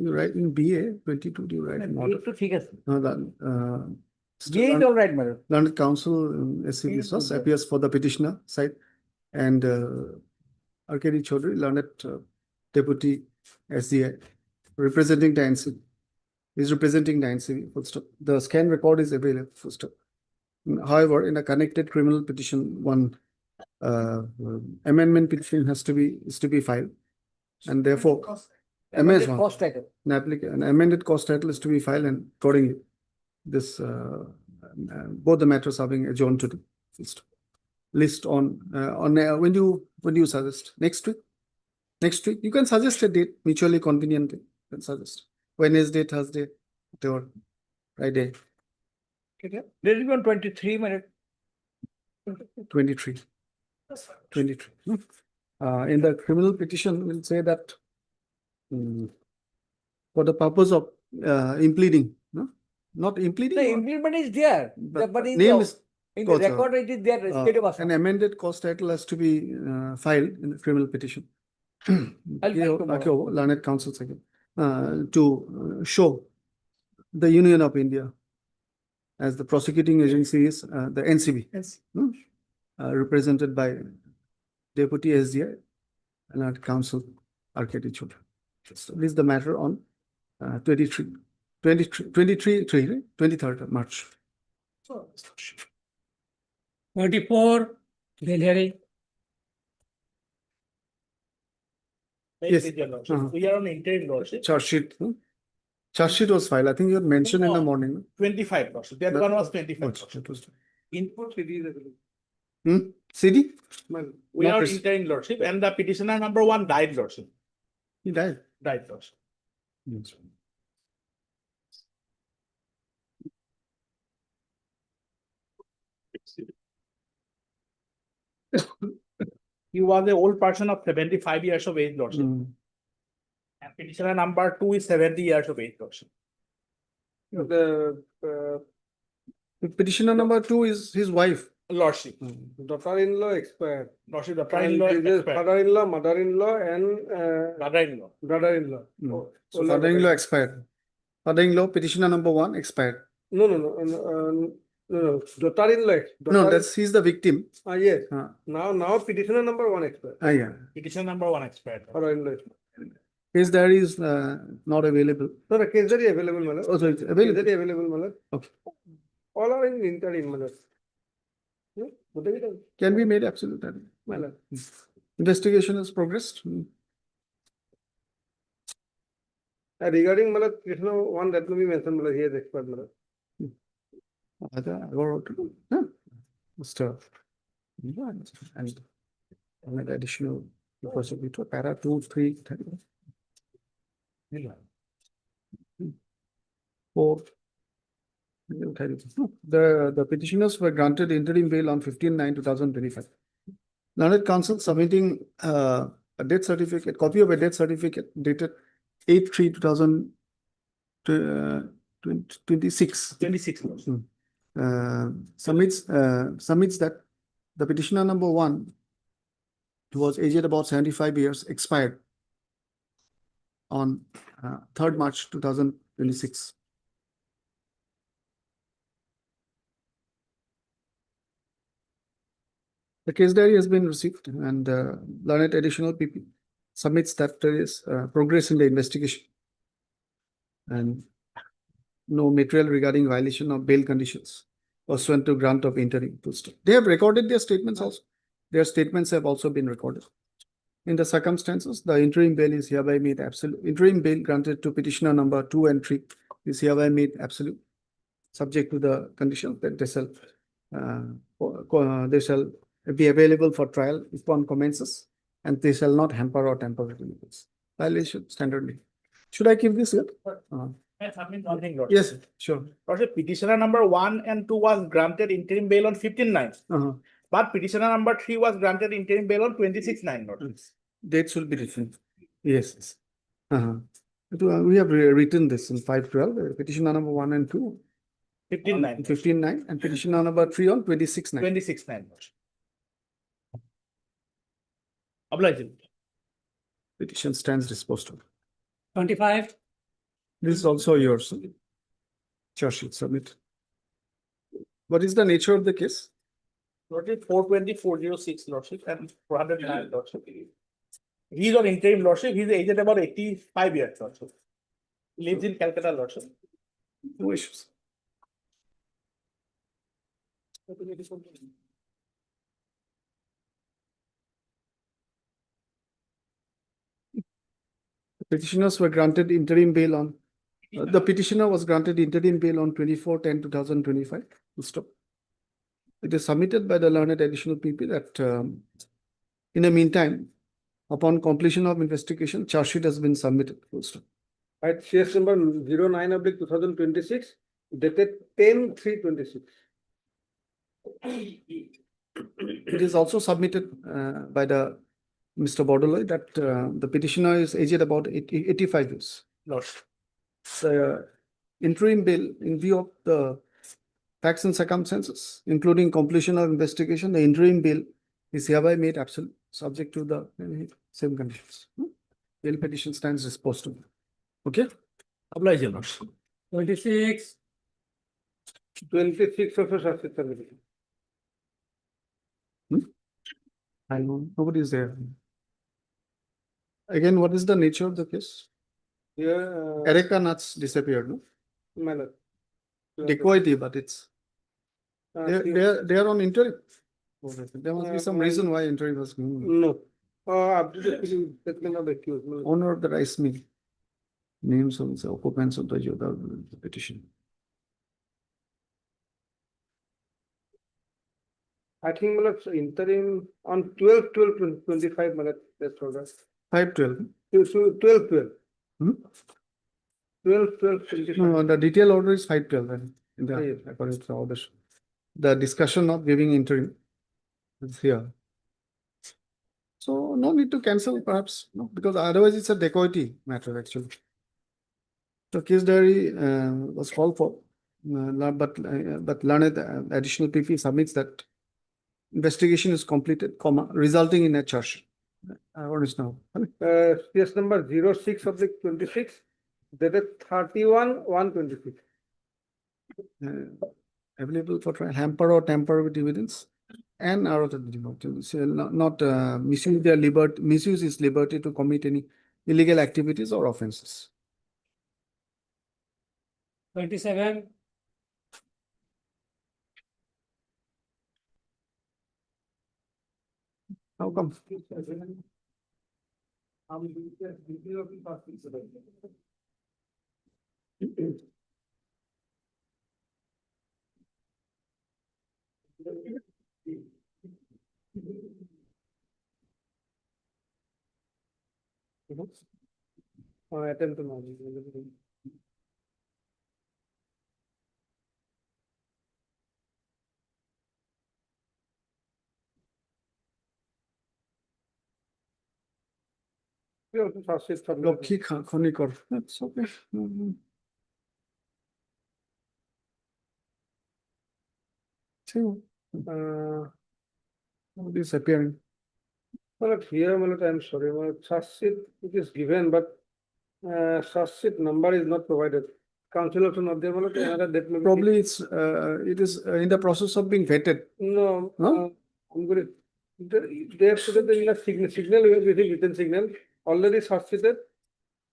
you write in BA 22, you write in order. No, that, BA is all right, madam. Learned counsel, SC Biswas appears for the petitioner side, and RKD Chaudhary, learned deputy SDI, representing the NCB, is representing the NCB. Full stop. The scan record is available. Full stop. However, in a connected criminal petition, one amendment petition is to be filed, and therefore Amended MS1, cost title. an amended cost title is to be filed, and accordingly, this both the matters are being adjourned to the list on when do you suggest next week? Next week you can suggest a date mutually conveniently. You can suggest Wednesday, Thursday, whatever, Friday. There is 23 minutes. 23. 23. In the criminal petition, we'll say that for the purpose of impleading, no? Not impleading. The implement is there. But But in name the, is in the goes out. record, it is there. State of an Assam. amended cost title has to be filed in the criminal petition. file tomorrow. Learned counsel second to show the Union of India as the prosecuting agency is the NCB, represented by Deputy SDI and Counsel RKT Chaudhary. So this is the matter on 23rd of March. 24, Delhi. Yes. Your Lordship. We are on interim, Lordship. Charge sheet. Charge sheet was filed. I think you had mentioned in the morning. 25, Lordship. That one was 25. Lordship. It was. Input CD is available. CD? We Not are received. interim, Lordship, and the petitioner number 1 died, Lordship. He died. Died, Lordship. He was an old person of 75 years of age, Lordship. And petitioner number 2 is 70 years of age, Lordship. The Petitioner number 2 is his wife. Lordship. daughter-in-law expired. Lordship, the And father-in-law this is expired. father-in-law, mother-in-law, and Brother-in-law. brother-in-law. So Older father-in-law brother. expired. Father-in-law, petitioner number 1 expired. No. Daughter-in-law. No, he's the victim. Yes. Uh, Now petitioner number 1 expired. yeah. Petitioner number 1 expired. Father-in-law expired. Case diary is not available. No, case diary available, madam. Oh, so it's Case available. diary available, madam. Okay. All are in interim, madam. Can be made absolute. Madam. Investigation has progressed. Regarding madam, petitioner 1 that will be mentioned, madam, he is expert, madam. Mr. And additional prosecutor, para 2, 3, 4. The petitioners were granted interim bail on 15/9/2025. Learned counsel submitting a death certificate, copy of a death certificate dated 8/3/2026. 26 Lordship. Submits that the petitioner number 1, who was aged about 75 years, expired on 3rd March 2026. The case diary has been received and learned additional PP submits that there is progress in the investigation and no material regarding violation of bail conditions pursuant to grant of interim. Full stop. They have recorded their statements also. Their statements have also been recorded. In the circumstances, the interim bail is hereby made absolute. Interim bail granted to petitioner number 2 and 3 is hereby made absolute, subject to the condition that they shall be available for trial upon commences, and they shall not hamper or tamper with the violation standardly. Should I keep this here? I submit one thing, Lord. Yes, sure. Lordship, petitioner number 1 and 2 was granted interim bail on 15/9, but petitioner number 3 was granted interim bail on 26/9, Lord. Dates will be different. Yes. Yes. We have written this in 5/12, petitioner number 1 and 2. 15/9. 15/9 and petitioner number 3 on 26/9. 26/9, Lord. Obliged. Petition stands disposed of. 25. This is also yours. Charge sheet submit. What is the nature of the case? Lordship, 420-406, Lordship, and 409, Lordship. He is on interim, Lordship. He is aged about 85 years, Lordship. He lives in Calcutta, Lordship. No issues. Petitioners were granted interim bail on, the petitioner was granted interim bail on 24/10/2025. Full stop. It is submitted by the learned additional PP that in the meantime, upon completion of investigation, charge sheet has been submitted. Full stop. Right, CS number 09/2026, dated 10/3/26. It is also submitted by the Mr. Bordeloi that the petitioner is aged about 85 years. Lordship. The interim bail in view of the facts and circumstances, including completion of investigation, the interim bail is hereby made absolute, subject to the same conditions. Bail petition stands disposed of. Okay? Obliged, Lordship. 26. 26 of a success certificate. I know, nobody is there. Again, what is the nature of the case? Here, Erika nuts disappeared, no? my lord. Dacoity, but it's, See- they are on interim. There must be some reason why interim was. No. Updated statement of accused. No. Owner of the rice mill. Names of the occupants of the petition. I think my lord, interim on 12/12/25, my lord, that's all right. 5/12. 12/12. Hmm? 12/12/25. No, the detail order is 5/12 then. In the, Yes. according to the order. The discussion of giving interim is here. So no need to cancel perhaps, no, because otherwise it's a dacoity matter actually. The case diary was called for, but learned additional PP submits that investigation is completed, comma, resulting in a charge. What is now? CS number 06/26, dated 31/1/26. Available for trial, hamper or tamper with evidence and are not misuse their liberty, misuse his liberty to commit any illegal activities or offenses. 27. How come? Attempt to know. We also success submitted. Lokhi Khonikor, that's okay. See, disappearing. Well, here, my lord, I'm sorry, my lord, charge sheet it is given, but charge sheet number is not provided. Council also not there, my lord, another date may be- Probably it's it is in the process of being vetted. No, Huh? I'm good. They have put it in a signal, we have received written signal, already substituted,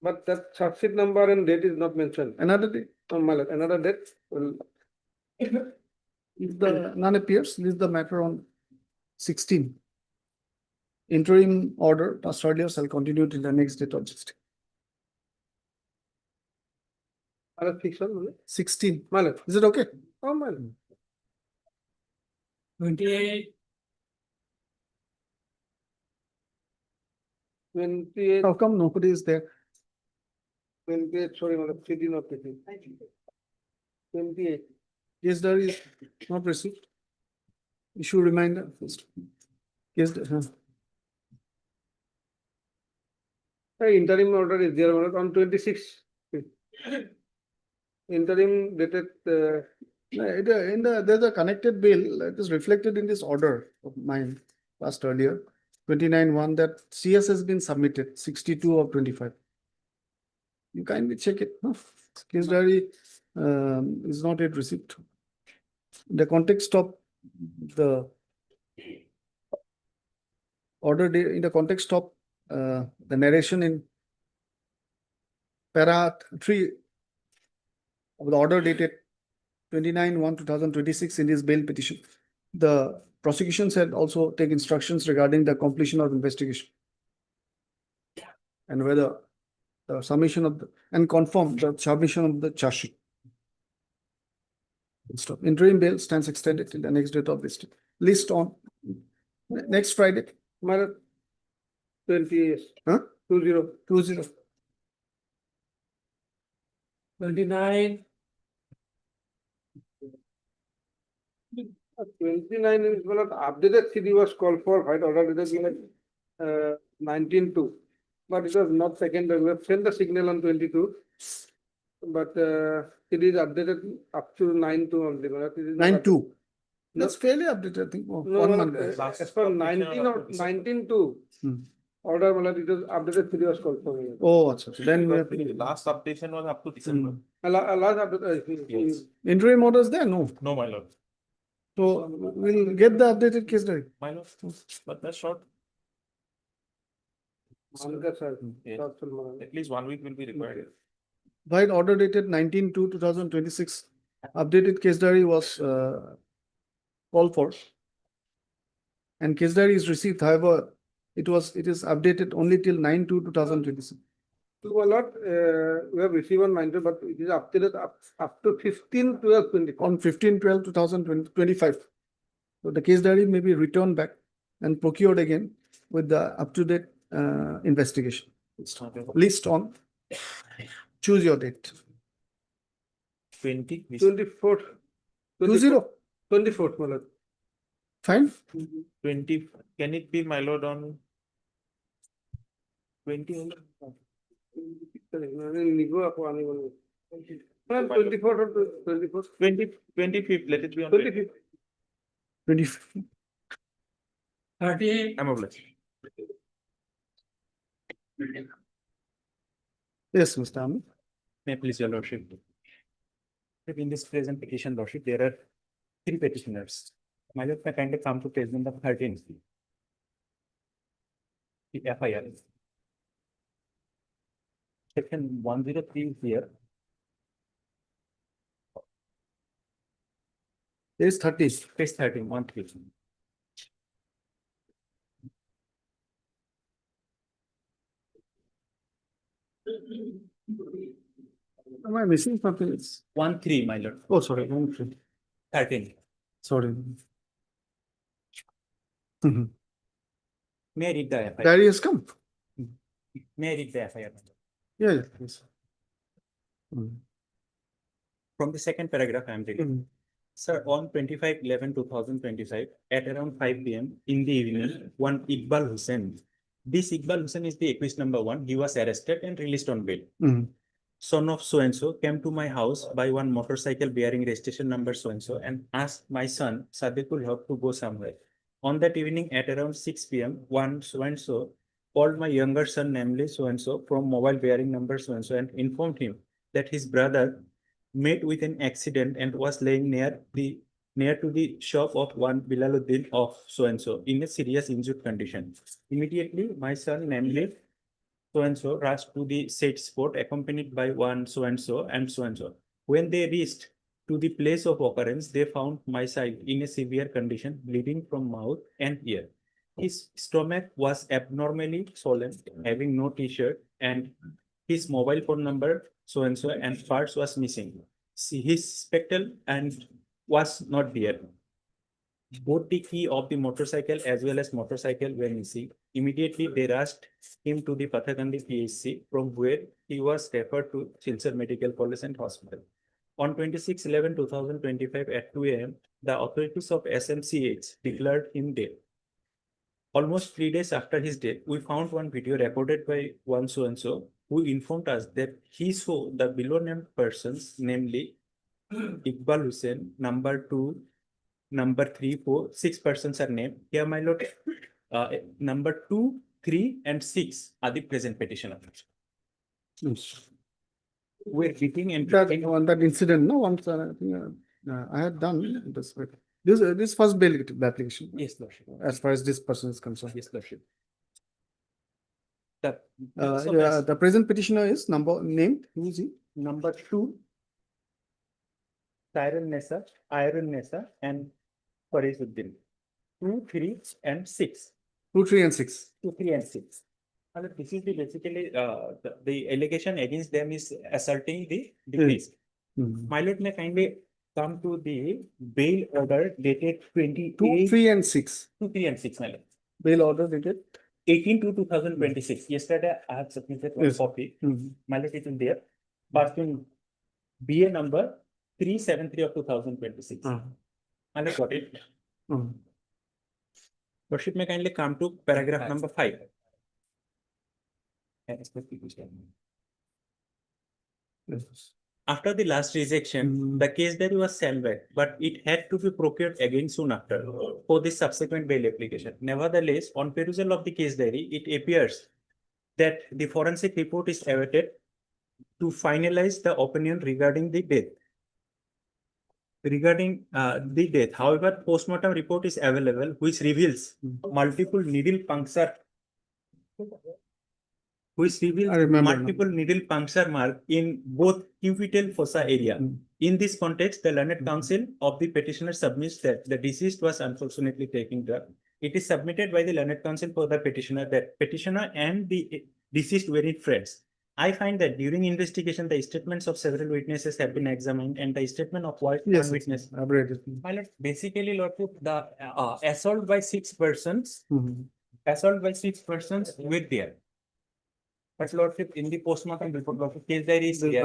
but that substitute number and date is not mentioned. Another day, My lord, another date, well, if the none appears, this is the matter on 16. Interim order passed earlier shall continue till the next date of 16. another fiction, 16. my lord. Is it okay? Oh, my lord. 28. 28, How come nobody is there? 28, sorry, my lord, CD not received. 28. Case diary is not received. Issue reminder first. Case, Interim order is there, my lord, on 26. Interim dated, there's a connected bill. It is reflected in this order of mine passed earlier. 29-1 that CS has been submitted, 62 of 25. You kindly check it. No? Case diary is not yet received. In the context of the order, in the context of the narration in para 3 of the order dated 29-1-2026 in this bail petition, the prosecutions had also take instructions regarding the completion of investigation and whether the submission of the and confirm the submission of the charge sheet. Stop. Interim bail stands extended till the next date of this list on next Friday. my lord, 20, Huh? 20. 20. 29. 29 is one of the updated CD was called for, right, order dated 19-2. But it was not taken, we have sent the signal on 22. But it is updated up to 9-2 only. But it is not 9-2. That's fairly updated, I think. No, 1 month. as per 19 or 19-2. Hmm. Order, well, it was updated CD was called for. Oh, achha, then we have The last updation was up to December. Last update, Yes. interim orders there? No. No, my lord. So we'll get the updated case diary. My lord, but that's short. Manka, sir. Yes. Dr. Manka. At least 1 week will be required. While order dated 19-2-2026, updated case diary was called for. And case diary is received, however, it is updated only till 9-2-2026. To a lot, we have received on 19, but it is updated up to 15-12-24. On 15-12-2025. So the case diary may be returned back and procured again with the up-to-date investigation. List on, choose your date. 20. 24th. 20. 24th, my lord. Fine. 20. Can it be, my lord, on 20? Nigo apo ani bolu. 24th or 24th. 25th, let it be on 25th. 20. 30. I'm obliged. Yes, Mr. Ami. May I please your lordship. In this present petition, lordship, there are 3 petitioners. My lord, may I kindly come to page number 13. The FIR. Section 103 is here. Page 30. Page 13, 1-3. Am I missing something? It's 1-3, my lord. oh, sorry. 1-3. 13. Sorry. May I read the FIR? Diary has come. May I read the FIR? Yeah, yeah, please. From the second paragraph, I am reading. Sir, on 25/11/2025, at around 5 p.m. in the evening, one Iqbal Hussain. This Iqbal Hussain is the accused number 1. He was arrested and released on bail. Son of so-and-so came to my house by one motorcycle bearing registration number so-and-so and asked my son, Sadiqul Haq, to go somewhere. On that evening at around 6 p.m., one so-and-so called my younger son, namely so-and-so, from mobile bearing number so-and-so and informed him that his brother met with an accident and was laying near the near to the shop of one Bilaluddin of so-and-so in a serious injured condition. Immediately, my son, namely so-and-so, rushed to the said spot accompanied by one so-and-so and so-and-so. When they reached to the place of occurrence, they found my son in a severe condition, bleeding from mouth and ear. His stomach was abnormally swollen, having no t-shirt, and his mobile phone number so-and-so and purse was missing. His spectacle and was not there. Both the key of the motorcycle as well as motorcycle were missing. Immediately, they rushed him to the Pathakandi PHC, from where he was referred to Silchar Medical College and Hospital. On 26/11/2025 at 2 a.m., the authorities of SMCH declared him dead. Almost 3 days after his death, we found one video recorded by one so-and-so who informed us that he saw the below named persons, namely Iqbal Hussain, number 2, number 3, 4, 6 persons are named. Here, my lord, number 2, 3, and 6 are the present petitioners. We're beating and That on that incident, no, once I think I had done this. This first bail application, yes, lordship. as far as this person is concerned. Yes, lordship. The, The present petitioner is named. Who is he? number 2, Iron Nessa, and Farizuddin. 2, 3, and 6. 2, 3, and 6. 2, 3, and 6. This is basically the allegation against them is asserting the decrease. My lord, may kindly come to the bail order dated 2, 3, and 6. 2, 3, and 6, my lord. Bail order dated 18/2/2026. Yesterday, I have submitted one Yes. copy. My lord, it is there. But in BA number 373 of 2026. My lord, got it. Lordship, may kindly come to paragraph number 5. After the last rejection, the case diary was salvaged, but it had to be procured again soon after for the subsequent bail application. Nevertheless, on perusal of the case diary, it appears that the forensic report is awaited to finalize the opinion regarding the death. However, postmortem report is available, which reveals multiple needle puncture. Needle puncture mark in both cubital fossa area. In this context, the learned counsel of the petitioner submits that the deceased was unfortunately taking drug. It is submitted by the learned counsel for the petitioner that petitioner and the deceased were in friends. I find that during investigation, the statements of several witnesses have been examined, and the statement of one witness. I've read it. My lord, basically, lordship, the assault by 6 persons, were there. But lordship, in the postmortem report, lordship, case diary is there.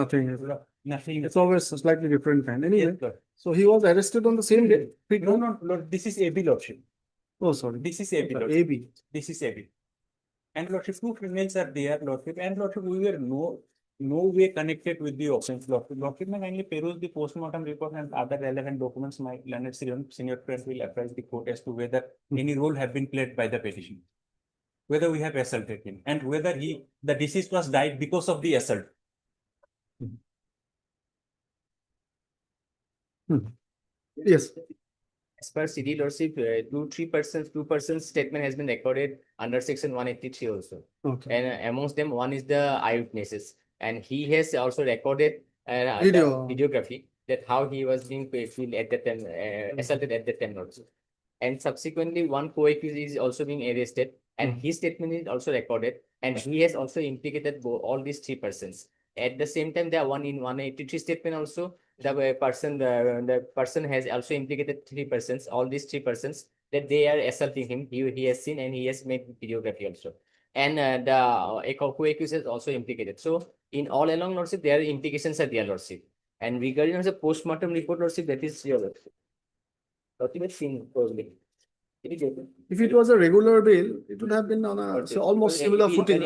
Nothing. It's always a slightly different kind. Anyway, Yes, lord. so he was arrested on the same day. No, lord, this is AB, lordship. Oh, sorry. This is AB, lordship. AB. This is AB. And lordship, 2 females are there, lordship, and lordship, we were no way connected with the offense, lordship. Lordship, may kindly peruse the postmortem report and other relevant documents. My learned senior friend will apprise the court as to whether any role have been played by the petition, whether we have assaulted him, and whether the deceased was died because of the assault. Yes. As per CD lordship, 2 persons statement has been recorded under section 183 also. Okay. And amongst them, one is the eyewitnesses, and he has also recorded Video. the videography that how he was being feel at that time, assaulted at that time also. And subsequently, one co-accused is also being arrested, and his statement is also recorded, and he has also implicated all these 3 persons. At the same time, there are one in 183 statement also. The person has also implicated 3 persons, all these 3 persons, that they are assaulting him. He has seen, and he has made videography also. And the co-accused is also implicated. So in all along, lordship, their implications are there, lordship. And regarding the postmortem report, lordship, that is your lordship. Ultimate scene closely. If it was a regular bail, it would have been on a almost similar footing.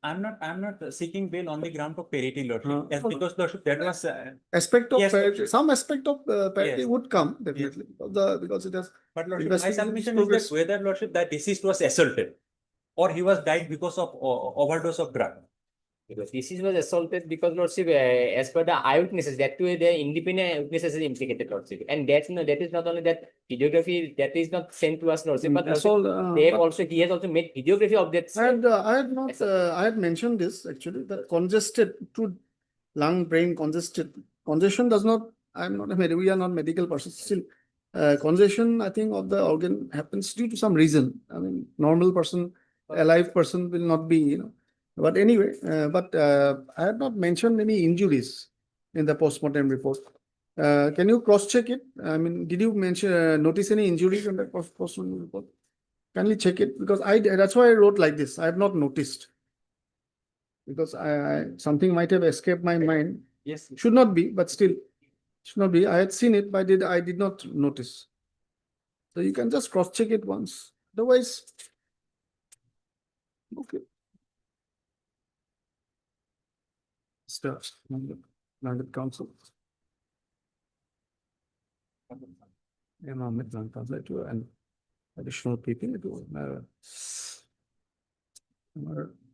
I'm not seeking bail on the ground of parity, lordship. Yes, because lordship, that was Aspect of Yes, parity, some aspect of parity Yes. would come definitely because it has. But lordship, my Investigation submission is progress. that whether lordship the deceased was assaulted or he was died because of overdose of drug. Because this was assaulted because lordship, as per the eyewitnesses, that too the independent witnesses is implicated lordship, and that is not only that videography that is not sent to us lordship, but also Assault, they have but also he has also made videography of that. I had not, I had mentioned this actually, that congested to lung, brain congestion does not, I'm not a we are not medical person still. Congestion, I think, of the organ happens due to some reason. I mean, normal person, alive person will not be, you know. But anyway, I had not mentioned any injuries in the postmortem report. Can you cross check it? I mean, did you mention, notice any injuries in the postmortem report? Kindly check it, because that's why I wrote like this. I have not noticed. Because something might have escaped my mind. Yes. Should not be, but still should not be. I had seen it, but I did not notice. So you can just cross check it once. Otherwise, okay. Start. Landed council. Environment land council and additional people.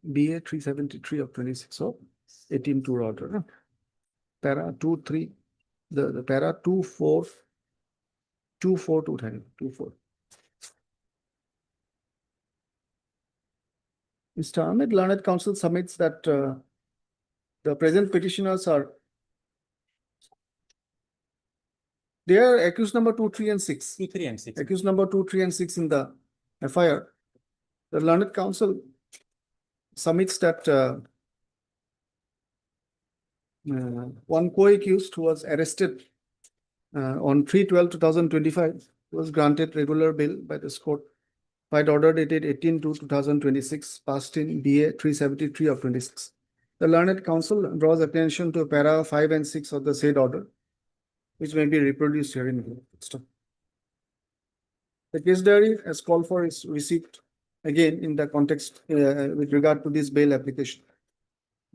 BA 373 of 26 of 18 to order. Para 2-3, the para 2-4, 2-4. Mr. Ahmed, Learned Council submits that the present petitioners are, they are accused number 2, 3, and 6. 2, 3, and 6. Accused number 2, 3, and 6 in the FIR. The Learned Council submits that one co-accused who was arrested on 3/12/2025 was granted regular bail by this court by order dated 18/2/2026, passed in BA 373 of 26. The Learned Council draws attention to para 5 and 6 of the said order, which may be reproduced here in the system. The case diary as called for is received again in the context with regard to this bail application.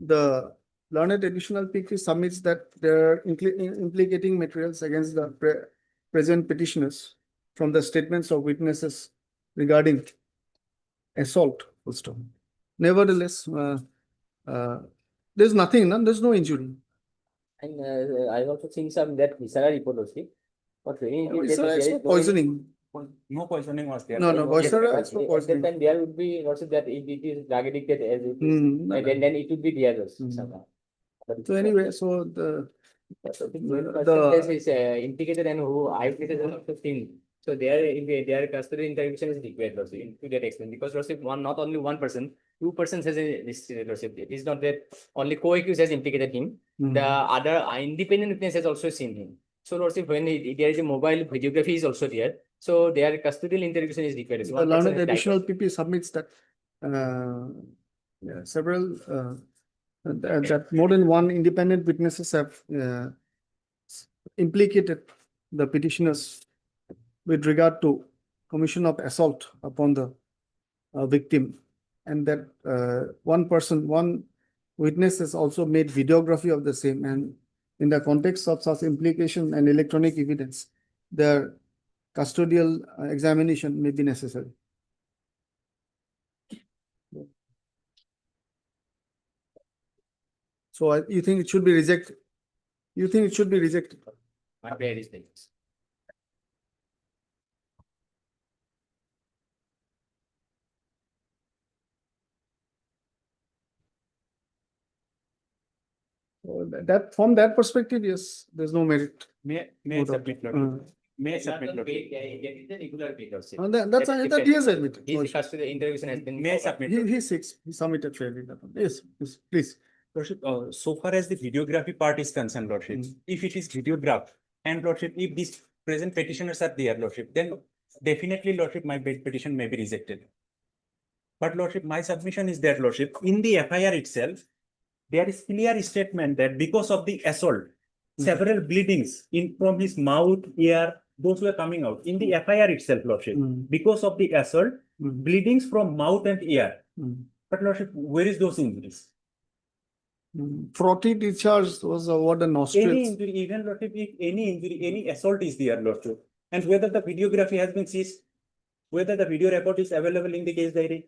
The Learned Additional PQ submits that there are implicating materials against the present petitioners from the statements of witnesses regarding assault. Nevertheless, there's nothing, there's no injury. And I also think some that Visara report also. But very Poisoning. No poisoning was there. No, Visara At poisoning. that time there would be also that if it is drug addicted as it is, Hmm. and then it would be there also somehow. So anyway, so the Is implicated and who eyewitnesses are also seen. So their custody intervention is required also to that extent, because lordship, not only one person, 2 persons has a lordship. It is not that only co-accused has implicated him. The other independent witness has also seen him. So lordship, when there is a mobile videography is also there. So their custodial intervention is required. So the Learned Additional PP submits that several that more than one independent witnesses have implicated the petitioners with regard to commission of assault upon the victim, and that one witness has also made videography of the same, and in the context of such implication and electronic evidence, their custodial examination may be necessary. So you think it should be rejected? You think it should be rejected? My prayer is like this. So that from that perspective, yes, there's no merit. May I No doubt. submit, Lord? May I submit, Lord? That is a regular pay lordship. That he has admitted. No His issue. custody intervention has been. May I submit? He submitted fairly. Yes, please. Lordship, so far as the videography part is concerned, Lordship, if it is videographed, and Lordship, if these present petitioners are there, Lordship, then definitely, Lordship, my petition may be rejected. But Lordship, my submission is that, Lordship, in the FIR itself, there is clear statement that because of the assault, several bleedings from his mouth, ear, those were coming out. In the FIR itself, Lordship, because of the assault, bleedings from mouth and ear. But Lordship, where is those injuries? Frothy discharge was what the nostrils. Any injury, even Lordship, if any injury, any assault is there, Lordship, and whether the videography has been seized, whether the video report is available in the case diary.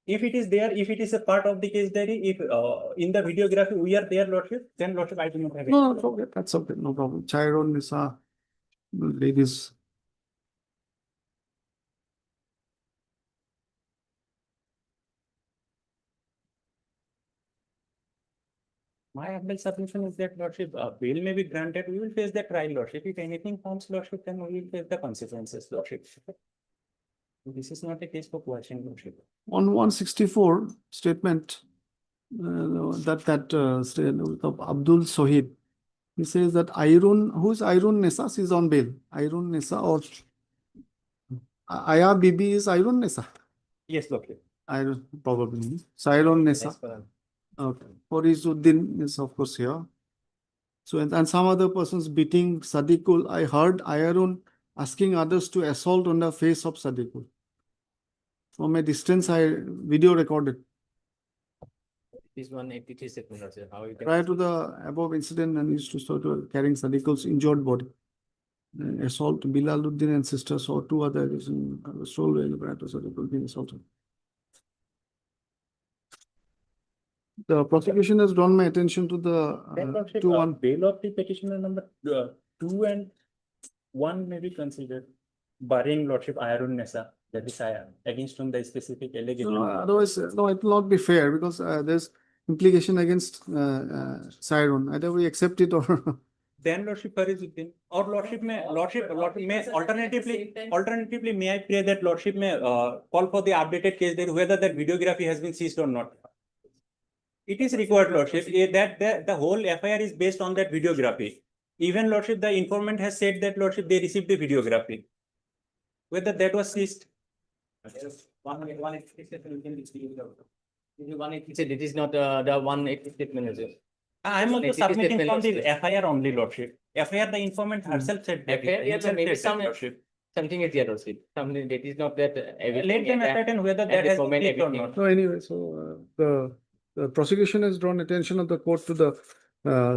If it is there, if it is a part of the case diary, if in the videography we are there, Lordship, then Lordship, I do not have. No, it's okay, that's okay, no problem. Chiron, Nisa, ladies. My humble submission is that, Lordship, bail may be granted, we will face the trial, Lordship. If anything comes, Lordship, then we will face the consequences, Lordship. This is not a case for coercion, Lordship. On 164 statement, of Abdul Sohid, he says that who's Irun Nessa is on bail. Irun Nessa or Aya Bibi is Irun Nessa. Yes, Lordship. Probably. Irun Nessa. Okay. Farizuddin is of course here. So and some other persons beating Sadiqul. I heard Irun asking others to assault on the face of Sadiqul. From a distance, I video recorded. This 183 statement, Lordship, how you can. Prior to the above incident, and used to start carrying Sadiqul's injured body. Assault Bilaluddin and sisters or two others in sole prior to Sadiqul being assaulted. The prosecution has drawn my attention to the 2-1. Bail of the petitioner number 2 and 1 may be considered, barring Lordship Irun Nessa, that is against whom the specific allegation. Otherwise, no, it will not be fair because there's implication against Siron. Either we accept it or. Then Lordship Farizuddin or Lordship may alternatively may I pray that Lordship may call for the updated case there whether that videography has been seized or not. It is required, Lordship, that the whole FIR is based on that videography. Even Lordship, the informant has said that Lordship they received the videography. Whether that was seized. It is not the 180 statement, is it? I am also 180 submitting from the statement, FIR only, Lordship. FIR, the informant herself said that. FIR, yeah, himself maybe said that, Lordship. something is there, Lordship. Something that is not that. Let them ascertain whether that has been seized or not. So anyway, so the prosecution has drawn attention of the court to the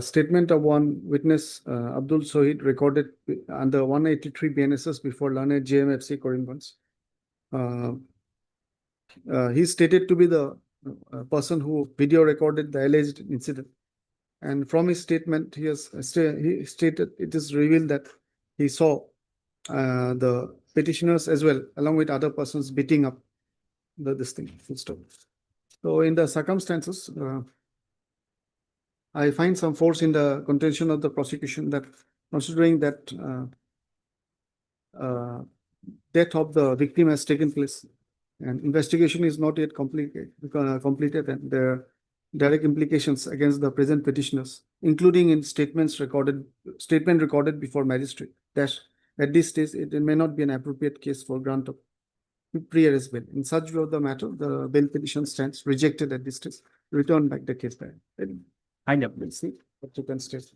statement of one witness, Abdul Sohid, recorded under 183 BNSS before learned JMFC Korimbans. He stated to be the person who video recorded the alleged incident. And from his statement, he stated it is revealed that he saw the petitioners as well, along with other persons beating up this thing. So in the circumstances, I find some force in the contention of the prosecution that considering that death of the victim has taken place and investigation is not yet completed and there are direct implications against the present petitioners, including in statement recorded before magistrate. That at this stage, it may not be an appropriate case for grant of pre-arrest bail. In such view of the matter, the bail petition stands rejected at this stage. Return back the case back. We'll see what you can state.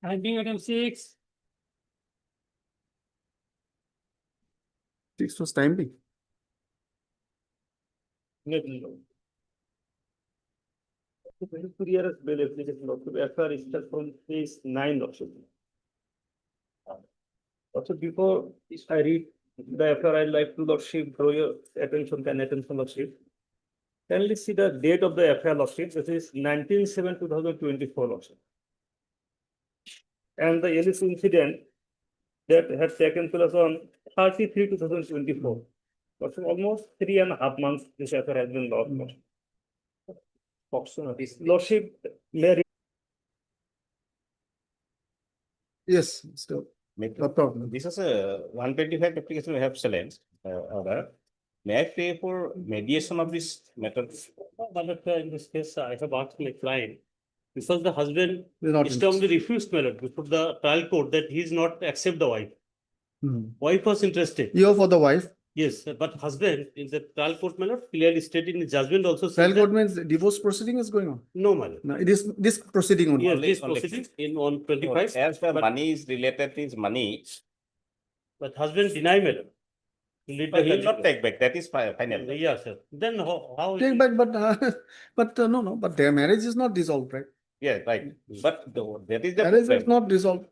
Item 6. 6 was timely. Pre-arrest bail application, Lordship, FIR is from page 9, Lordship. Also, before I read the FIR, I'd like to, Lordship, draw your attention, Lordship. Kindly see the date of the FIR, Lordship. This is 19/7/2024, Lordship. And the alleged incident that had taken place on 30/3/2024. Lordship, almost 3.5 months this FIR has been lost, Lordship. Lordship, may Yes, still. No problem. This is a 125 application we have challenged, order. May I pay for mediation of this matter? in this case, I have asked my client, because the husband We're not strongly refused my lord before the trial court that he is not accept the wife. Wife was interested. You're for the wife. Yes, but husband in the trial court, my lord, clearly stated in the judgment also said Trial that- court means divorce proceeding is going on. No, my lord. No, it is this proceeding only. Yes, this only- proceeding in on 25, As the but- money is related to his money, but husband deny, my lord. but he will not take back, that is final. Yes, sir. Then how? Take back, but no, but their marriage is not dissolved, right? Yeah, right, but that is the. Marriage is problem. not dissolved.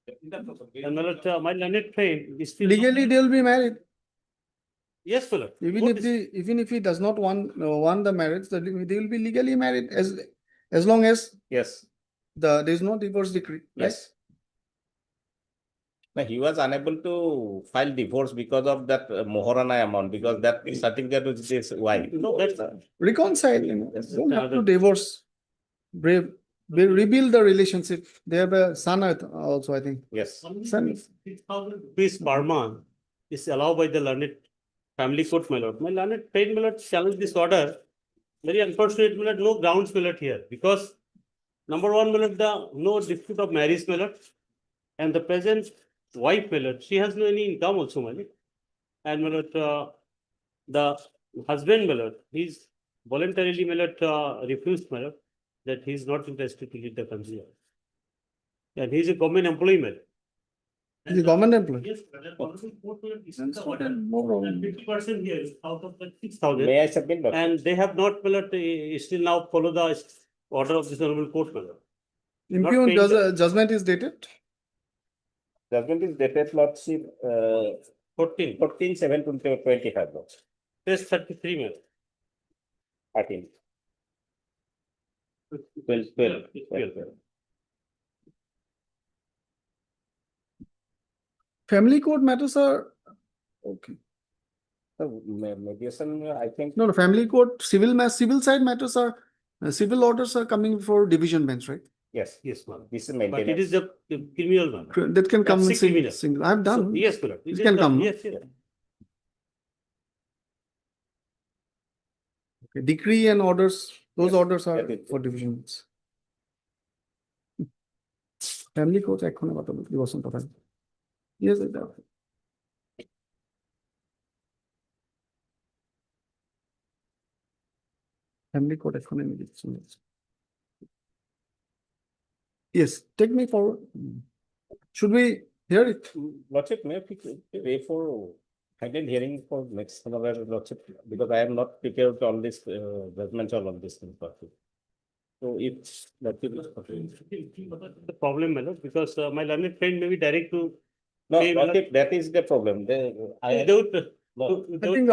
And my lord, my learned friend is still. Legally, they'll be married. Yes, my lord. Even if he does not want the marriage, they will be legally married as long as Yes, there is no divorce decree, right? yes. No, he was unable to file divorce because of that Moharana amount, because that certificate was his wife. No, that's. Reconcile, don't have to divorce. Rebuild the relationship. They have a son also, I think. Yes. Son. 6,000 rupees per month is allowed by the learned family court, my lord. My learned friend, my lord, challenge this order. Very unfortunate, my lord, no grounds, my lord, here, because number one, my lord, the no dispute of marriage, my lord, and the present wife, my lord, she has no any income also, my lord. And my lord, the husband, my lord, he's voluntarily, my lord, refused, my lord, that he's not interested to lead the country. And he's a government employee, my lord. He's a government employee. Yes, my lord, honorable court, my lord, Then the so order. then no problem. And 50% here out of the 6,000. May I submit? Doctor? And they have not, my lord, still now follow the order of this honorable court, my lord. Impugn paying the- judgment is dated. Judgment is dated, Lordship, 14, 14/7/2025, Lordship. page 33, my lord. 13. 12. Family court matters are okay. So mediation, I think. No, family court, civil side matters are civil orders are coming for division bench, right? Yes, Yes, ma'am. this is But it maintenance. is the criminal one. That can come in That's a criminal. single. I've done. So, yes, my lord. It can come. No? Yes, yes. Okay. Decree and orders, those Yes, orders are that is- for division bench. Family court এক্ষুনি কথা বলছি কথা। Yes, it does. Family court এক্ষুনি আমি দিচ্ছি। Yes, take me forward. Should we hear it? Lordship, may I pick way for final hearing for next another Lordship, because I am not prepared on this judgment on this thing. So if Lordship is The problem, my lord, because my learned friend may be direct to. no, pay, my lord. Lordship, that is the problem. They would. No. I think,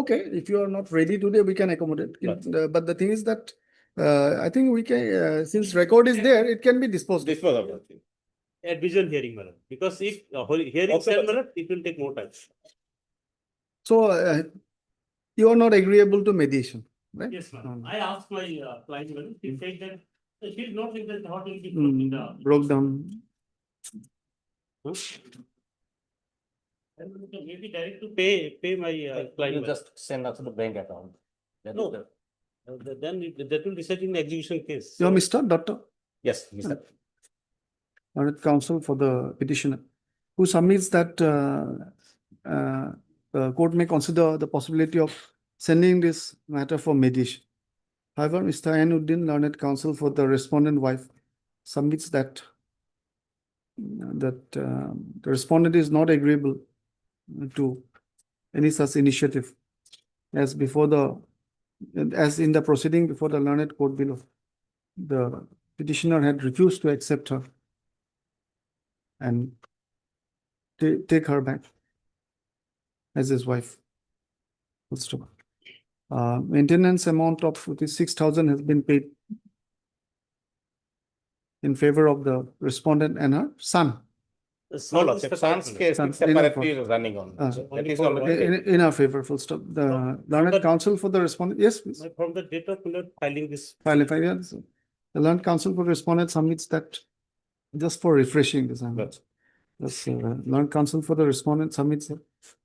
okay, if you are not ready today, we can accommodate. But the thing is that, I think we can, since record is there, it can be disposed of. Dispose of it. Advision hearing, my lord. Because if hearing Okay, said, my lord, it will take more time. So, you are not agreeable to mediation, right? Yes, ma'am. I asked my client, my lord, he said that she did not think that how will be. Broke down. Huh? Maybe direct to pay my client. You just send us to the bank account. No. Then that will decide in execution case. You are Mr. Doctor, Yes, Mr. Learned counsel for the petitioner, who submits that the court may consider the possibility of sending this matter for mediation. However, Mr. Ainuddin, learned counsel for the respondent wife, submits that the respondent is not agreeable to any such initiative as in the proceeding before the learned court below. The petitioner had refused to accept her and take her back as his wife. Maintenance amount of 6,000 has been paid in favor of the respondent and her son. The No, son Lordship, is son's case Son, is separately running on. Ah. So that is for already paid. In our favor, full stop. The learned counsel for the respondent, yes, please. From the date of filing this. File 5 years. The learned counsel for respondent submits that, just for refreshing this. Good. This learned counsel for the respondent submits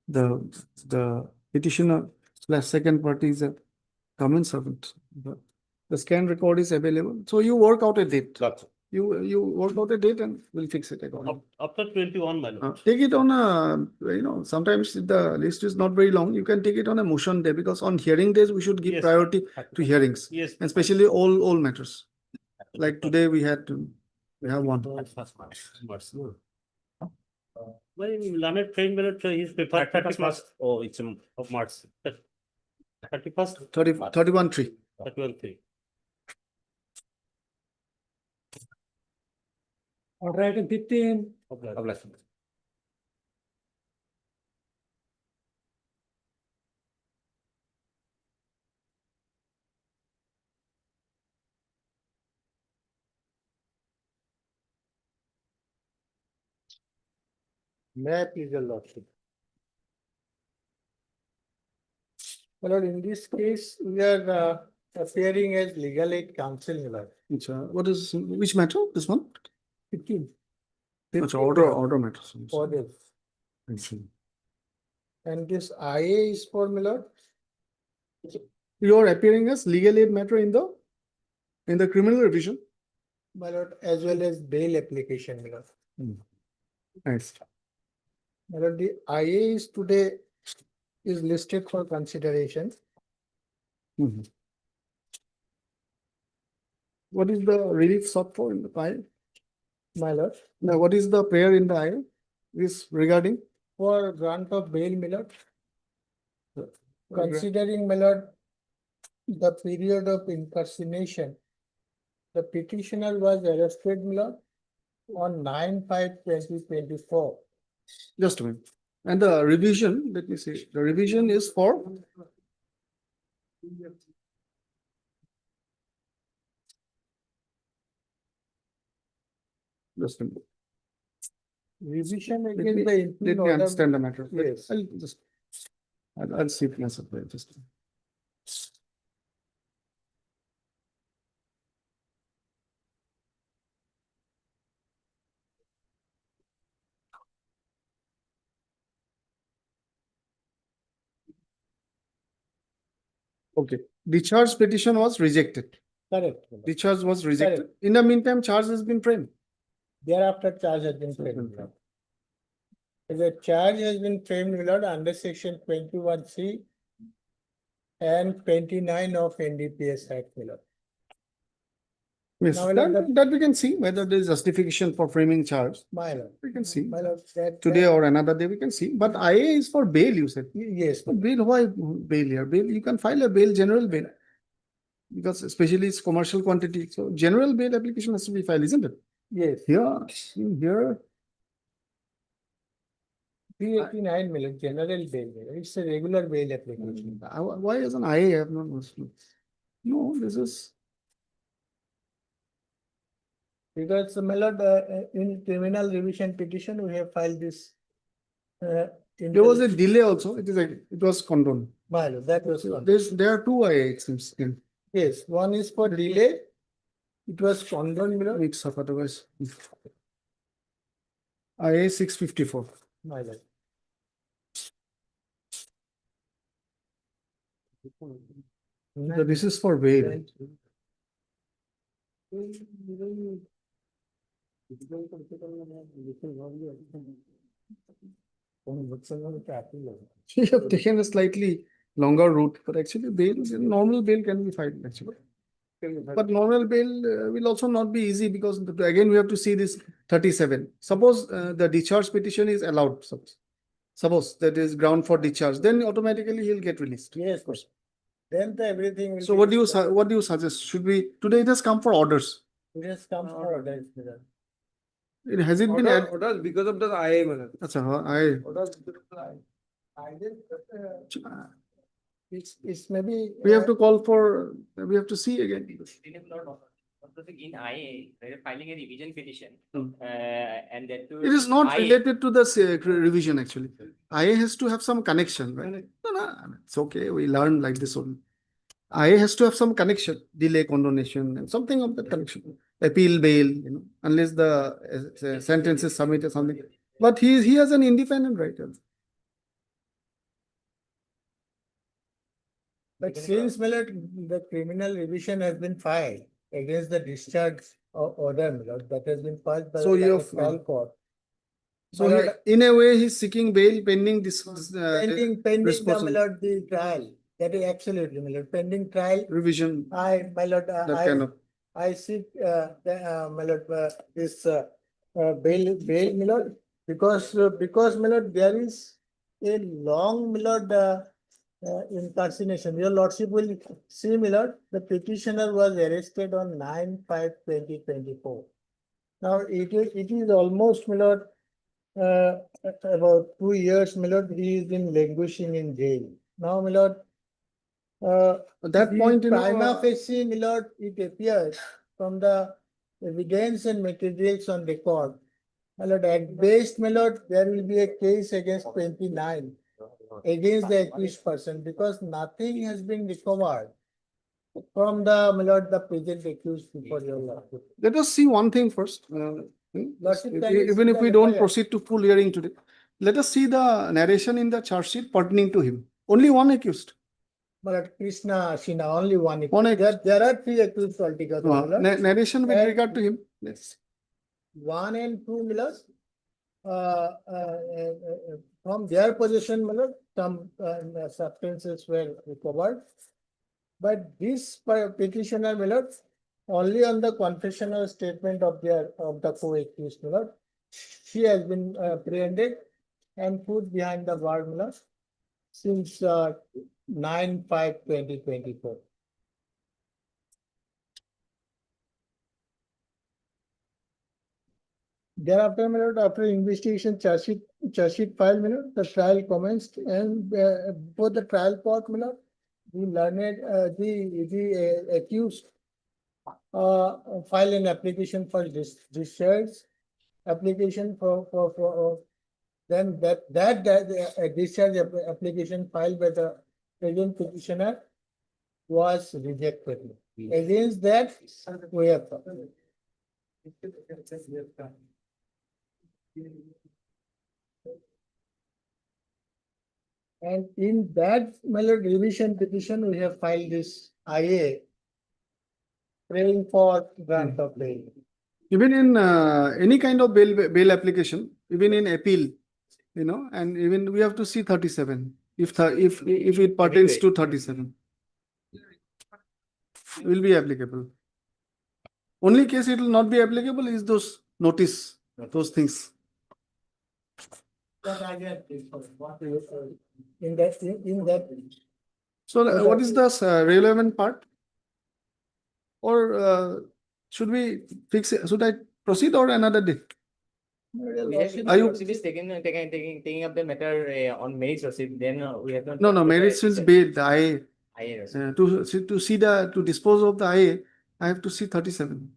the petitioner / second party is a common servant. The scan record is available. So you work out a date. Lordship. You work out a date and we'll fix it accordingly. After 21, my lord. Take it on a, sometimes if the list is not very long, you can take it on a motion day, because on hearing days, we should give Yes. priority to hearings. Yes. And especially all matters. Like today we have one. My learned friend, my lord, he's prepared 31st. Oh, it's of March. 31st, 31-3. 31/3. Order item 15, May I please your lordship? My lord, in this case, we are appearing as legal aid counsel, my lord. What is, which matter, this one? 15. Order matters. Orders. I see. And this IA is for, my lord? You are appearing as legal aid matter in the criminal revision. My lord, as well as bail application, my lord. Nice. My lord, the IA is today is listed for consideration. Mhm. What is the relief sought for in the file? My lord, Now, what is the prayer in the aisle? Is regarding? for grant of bail, my lord. Considering, my lord, the period of impersonation, the petitioner was arrested, my lord, on 9/5/2024. Just a minute. And the revision, let me see, the revision is for? Just a minute. Revision Let against me, the let interim me order. understand the matter. Yes. I'll see it myself. Just. Okay, discharge petition was rejected. Correct. Discharge was rejected. In the meantime, charge has been framed. Thereafter, charge has been framed, my lord. The charge has been framed, my lord, under section 21C and 29 of NDPS Act, my lord. Yes, Now, my lord, that we can see whether there is justification for framing charge. My lord, We can see. my lord, Today or another day, we can see. But IA is for bail, you said. Yes, my lord. Bail, why bail here? Bail, you can file a bail, general bail. Because especially it's commercial quantity. So general bail application has to be filed, isn't it? Yes. Here, 389 million general bail, my lord. It's a regular bail application. why is an IA? I have not understood. No, this is. Because, my lord, in criminal revision petition, we have filed this. There was a delay also. It was condoned. My lord, that was. There are two IA, it seems. Yes, one is for delay. It was condoned, my lord. Mix up otherwise. IA 654. My lord. So this is for bail. You have taken a slightly longer route, but actually normal bail can be filed actually. But normal bail will also not be easy because again we have to see this 37. Suppose the discharge petition is allowed. Suppose that is ground for discharge, then automatically he'll get released. Yes, of course. Then everything will So be what do you suggest? Should we today it has come for orders? It has come for orders, my lord. Has it been Orders because of the IA, man. Orders because of the I did, it's maybe. we have to call for, we have to see again. In IA, they're filing a revision petition, Hmm. and that too. It is not IA related to the revision actually. IA has to have some connection, right? No, it's okay. We learn like this only. IA has to have some connection, delay, condonation, and something of that connection. Appeal, bail, unless the sentence is submitted, something. But he has an independent right. But since, my lord, the criminal revision has been filed against the discharge order, my lord, that has been filed by So you the have, trial court. So My lord, in a way, he's seeking bail pending this. pending the, my lord, the trial. That is absolutely, my lord, pending trial. Revision. My lord, That kind of. I seek my lord, this bail, my lord, because my lord, there is a long, my lord, impersonation. Your lordship will see, my lord, the petitioner was arrested on 9/5/2024. Now it is almost, my lord, about 2 years, my lord, he is been languishing in jail. Now, my lord, At that point, you know, prima facie, my lord, it appears from the evidence and materials on record. My lord, at best, my lord, there will be a case against 29 against the accused person because nothing has been recovered from the, my lord, the present accused before your lordship. let us see one thing first. Lordship, can you Even see if the we don't FIR? proceed to full hearing today, let us see the narration in the charge sheet pertaining to him. Only one accused. But Krishna, Shina, only one. One There are 3 accused altogether. my lord. Narration with And regard to him. Yes. 1 and 2, my lord, from their possession, my lord, some substances were recovered. But this petitioner, my lord, only on the confessional statement of the co-accused, my lord, she has been apprehended and put behind the bar, my lord, since 9/5/2024. Thereafter, my lord, after investigation charge sheet filed, my lord, the trial commenced, and before the trial court, my lord, the learned, the accused file an application for discharge, application for then that discharge application filed by the present petitioner was rejected. Against that, we have. And in that, my lord, revision petition, we have filed this IA praying for grant of bail. Even in any kind of bail application, even in appeal, you know, and even we have to see 37. If it pertains to 37, will be applicable. Only case it will not be applicable is those notice, those things. In that. So what is the relevant part? Or should we fix it? Should I proceed or another day? Are you- taking up the matter on merits, then we have not. No, merits is bail, the IA. IA, To dispose of the IA, I have to see 37.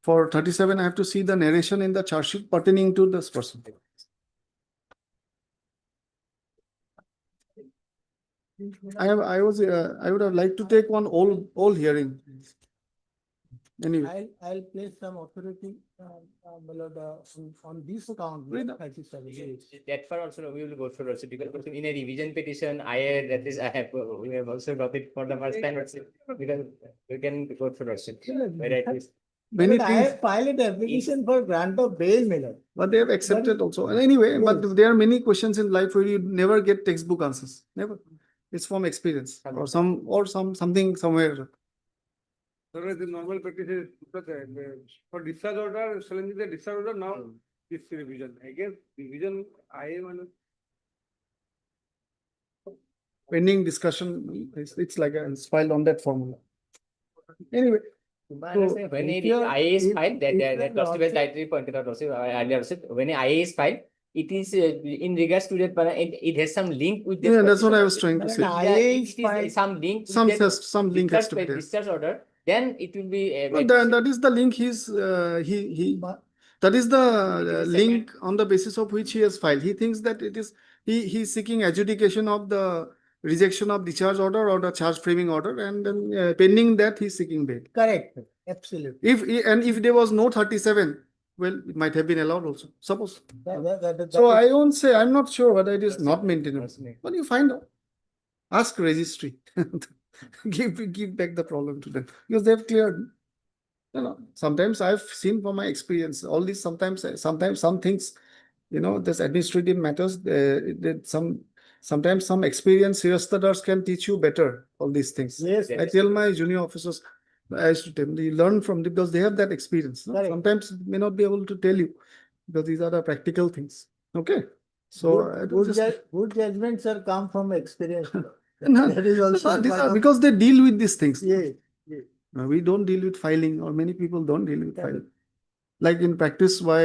For 37, I have to see the narration in the charge sheet pertaining to this person. I would have liked to take one all hearing. Anyway, I'll place some authority, my lord, on this account. Read the- 37 days. That part also we will go through also because in a revision petition, we have also got it for the first time also because we can go through also. Where it is. many But I things, have filed an application for grant of bail, my lord. but they have accepted also. And anyway, but there are many questions in life where you never get textbook answers. Never. It's from experience or something somewhere. Sir, the normal practice is for discharge order, challenging the discharge order, now this revision. Again, revision, Pending discussion, it's like it's filed on that formula. Anyway, So when if it you're- IA is if- filed, if that the trustee was rightly pointed out also earlier also, when a IA is filed, it is in regards to that, it has some link with that. yeah, that's what I particular- was trying to But say. I- Yeah, IA it is is filed- some link. with Some that link has to be there. discharge order, then it will be. But that is the link that is the link on the basis of which he has filed. He thinks that it is he's seeking adjudication of the rejection of discharge order or the charge framing order, and then pending that he's seeking bail. Correct, absolutely. If there was no 37, well, it might have been allowed also. Suppose. That So is- I won't say, I'm not sure whether it is not maintainable. But you find out. Ask registry. give back the problem to them because they've cleared. Sometimes I've seen from my experience all these. Sometimes some things, this administrative matters. Sometimes some experienced Sirastadars can teach you better all these things. Yes, I tell my junior officers, I used to tell them, you learn from them because they have that experience. No? Correct. Sometimes may not be able to tell you because these are the practical things. Okay. So I don't just. good judgments are come from experience. No, That is also these part are of- because they deal with these things. Yeah, We don't deal with filing, or many people don't deal with filing. Like in practice, why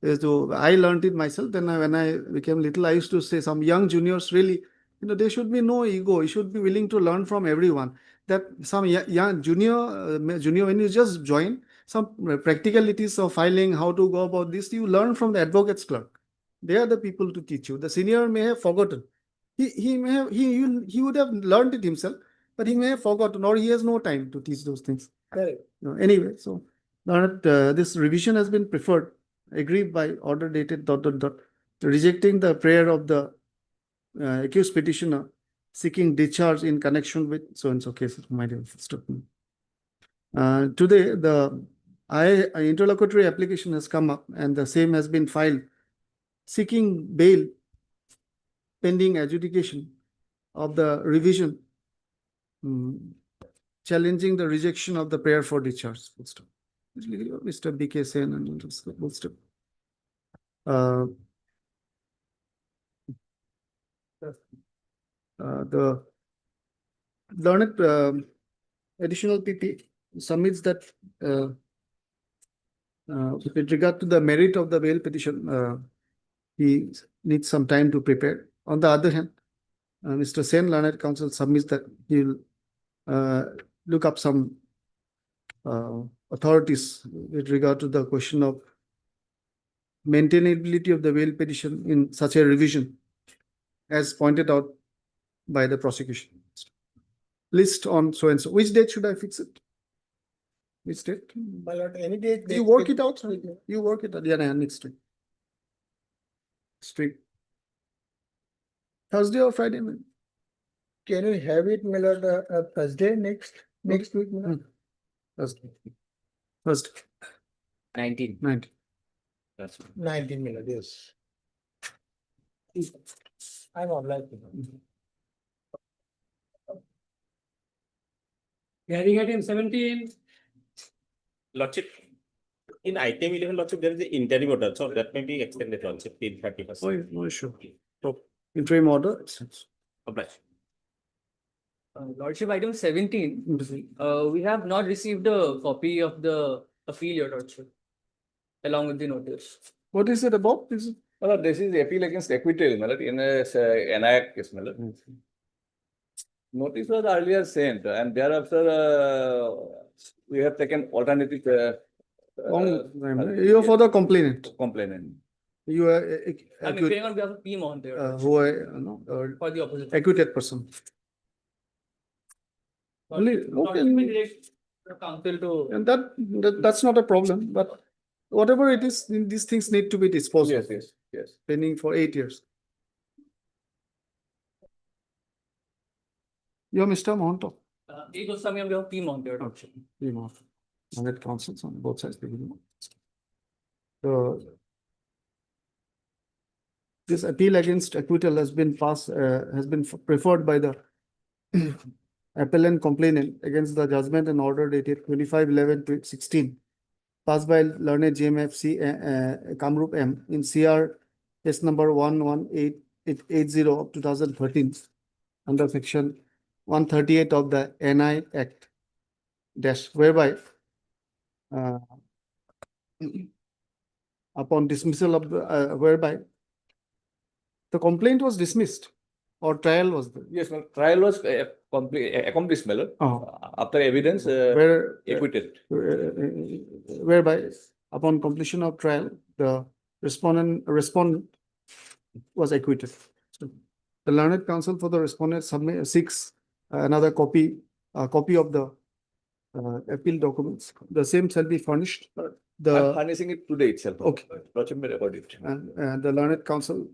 I learned it myself. Then when I became little, I used to say some young juniors really, there should be no ego. You should be willing to learn from everyone. That some young junior, when you just join, some practicalities of filing, how to go about this, you learn from the advocate's clerk. They are the people to teach you. The senior may have forgotten. He may have he would have learned it himself, but he may have forgotten, or he has no time to teach those things. Anyway, so this revision has been preferred, agreed by order dated ... rejecting the prayer of the accused petitioner seeking discharge in connection with so and so case. My dear statement. Today, the interlocutory application has come up, and the same has been filed seeking bail pending adjudication of the revision, challenging the rejection of the prayer for discharge. Mr. B.K. Sen and Mr. The learned additional PP submits that with regard to the merit of the bail petition, he needs some time to prepare. On the other hand, Mr. Sen, learned counsel, submits that he will look up some authorities with regard to the question of maintainability of the bail petition in such a revision, as pointed out by the prosecution. List on so and so. Which date should I fix it? Which date? Any date. You work it out. You work it out. Yeah, next week. Straight. Thursday or Friday, man? Can we have it, Thursday next week? Thursday. Thursday. 19. 19. That's 19 yes. I'm online. Hearing item 17. Lordship, in item 11, Lordship, there is an interim order, so that may be extended, Lordship, till 31st. Oh, no issue. Interim order. Obliged. Lordship, item 17, we have not received a copy of the appeal, Your Lordship, along with the notice. What is it about? This is appeal against acquittal, in a NIAC case. Notice was earlier sent, and thereafter we have taken alternative. You are for the complainant. You are I'm appearing on behalf of P. Mohan there. who are For the opposite. acquitted person. Only Counsel to. and that's not a problem, but whatever it is, these things need to be disposed of. Yes. Pending for 8 years. You're Mr. Mohanto. A. Goswami on behalf of P. Mohan there, Lordship. Hundred counsels on both sides. So this appeal against acquittal has been preferred by the appellant complainant against the judgment and order dated 25/11/16, passed by learned JMFC Kamrup M in CR case number 11880 of 2013 under section 138 of the NI Act whereby upon dismissal of whereby the complaint was dismissed or trial was there. Yes, trial was accomplished, after evidence acquitted. Whereby upon completion of trial, the respondent was acquitted. So the learned counsel for the respondent seeks another copy of the appeal documents. The same shall be furnished. I'm furnishing it today itself. Okay. Lordship may record it. And the learned counsel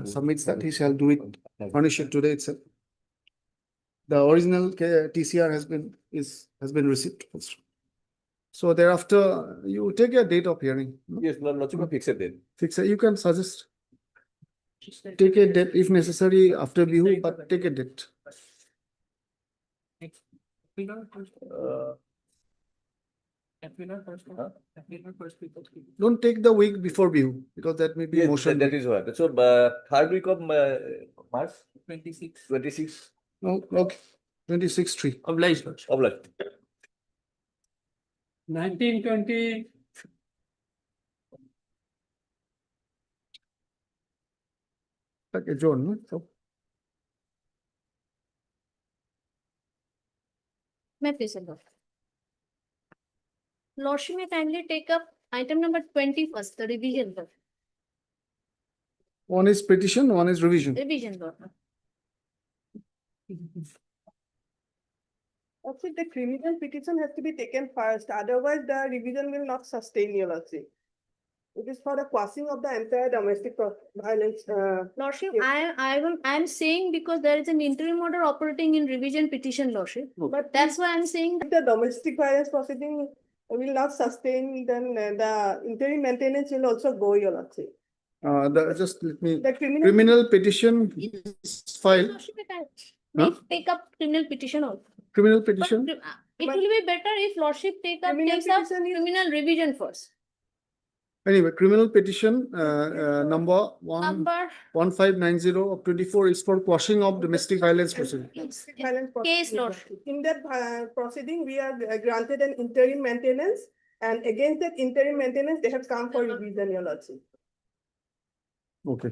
submits that he shall do it, furnish it today itself. The original TCR has been received. So thereafter, you take a date of hearing. Yes, Lordship may fix a date. You can suggest. Take a date if necessary after Bihu, but take a date. Don't take the week before Bihu because that may be Yes, motion. that is what. So, third week of March? 26. 26. No, okay. 26/3. Obliged. Obliged. 1920. Okay, John, no? So, May I please, Lord? Lordship may kindly take up item number 20 first, the revision, Lord. one is petition, one is revision. Revision, Lord. Actually, the criminal petition has to be taken first, otherwise the revision will not sustain your lordship. It is for the quashing of the entire domestic violence. Lordship, Yes. I'm saying because there is an interim order operating in revision petition, Lordship. But That's why I'm saying if the domestic violence proceeding will not sustain, then the interim maintenance will also go, your lordship. Just let me, The criminal petition is filed, Lordship may Huh? take up criminal petition also. criminal But petition. it will be better if Lordship takes up Criminal petition is- criminal revision first. Anyway, criminal petition, number Number 1590 of 24 is for quashing of domestic violence proceeding. Violence case, proceeding. Lordship. In that proceeding, we are granted an interim maintenance, and against that interim maintenance, they have come for revision, your lordship. Okay.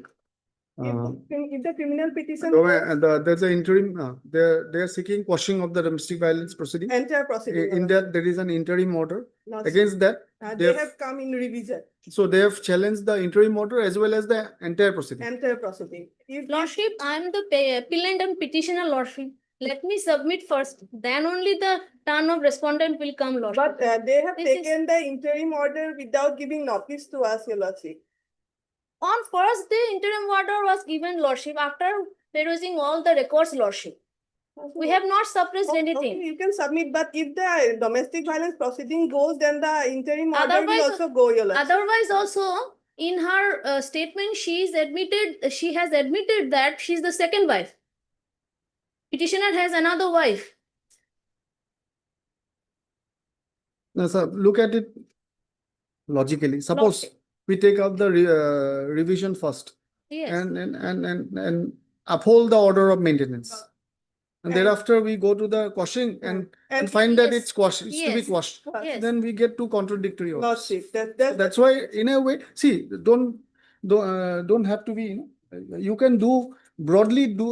If the criminal petition. So, there's an interim, they're seeking quashing of the domestic violence proceeding. Entire proceeding. In that, there is an interim order. Not- Against that, They have come in revision, so they have challenged the interim order as well as the entire proceeding. entire proceeding. If Lordship, I'm the appellant and petitioner, Lordship. Let me submit first, then only the turn of respondent will come, Lordship. But they have This is- taken the interim order without giving notice to us, your lordship. On first day, interim order was given, Lordship, after perusing all the records, Lordship. We have not suppressed Okay, anything. you can submit, but if the domestic violence proceeding goes, then the interim order will Otherwise- also go, your lordship. Otherwise also, in her statement, she has admitted that she is the second wife. Petitioner has another wife. Now, sir, look at it logically. Suppose we take up the revision first Yes. and uphold the order of maintenance. And thereafter we go to the quashing and find that Yes. it's quashed, it's to be Yes. quashed. Yes. Then we get two contradictory orders. Lordship, that's That's why, in a way, see, don't have to be, you can do broadly do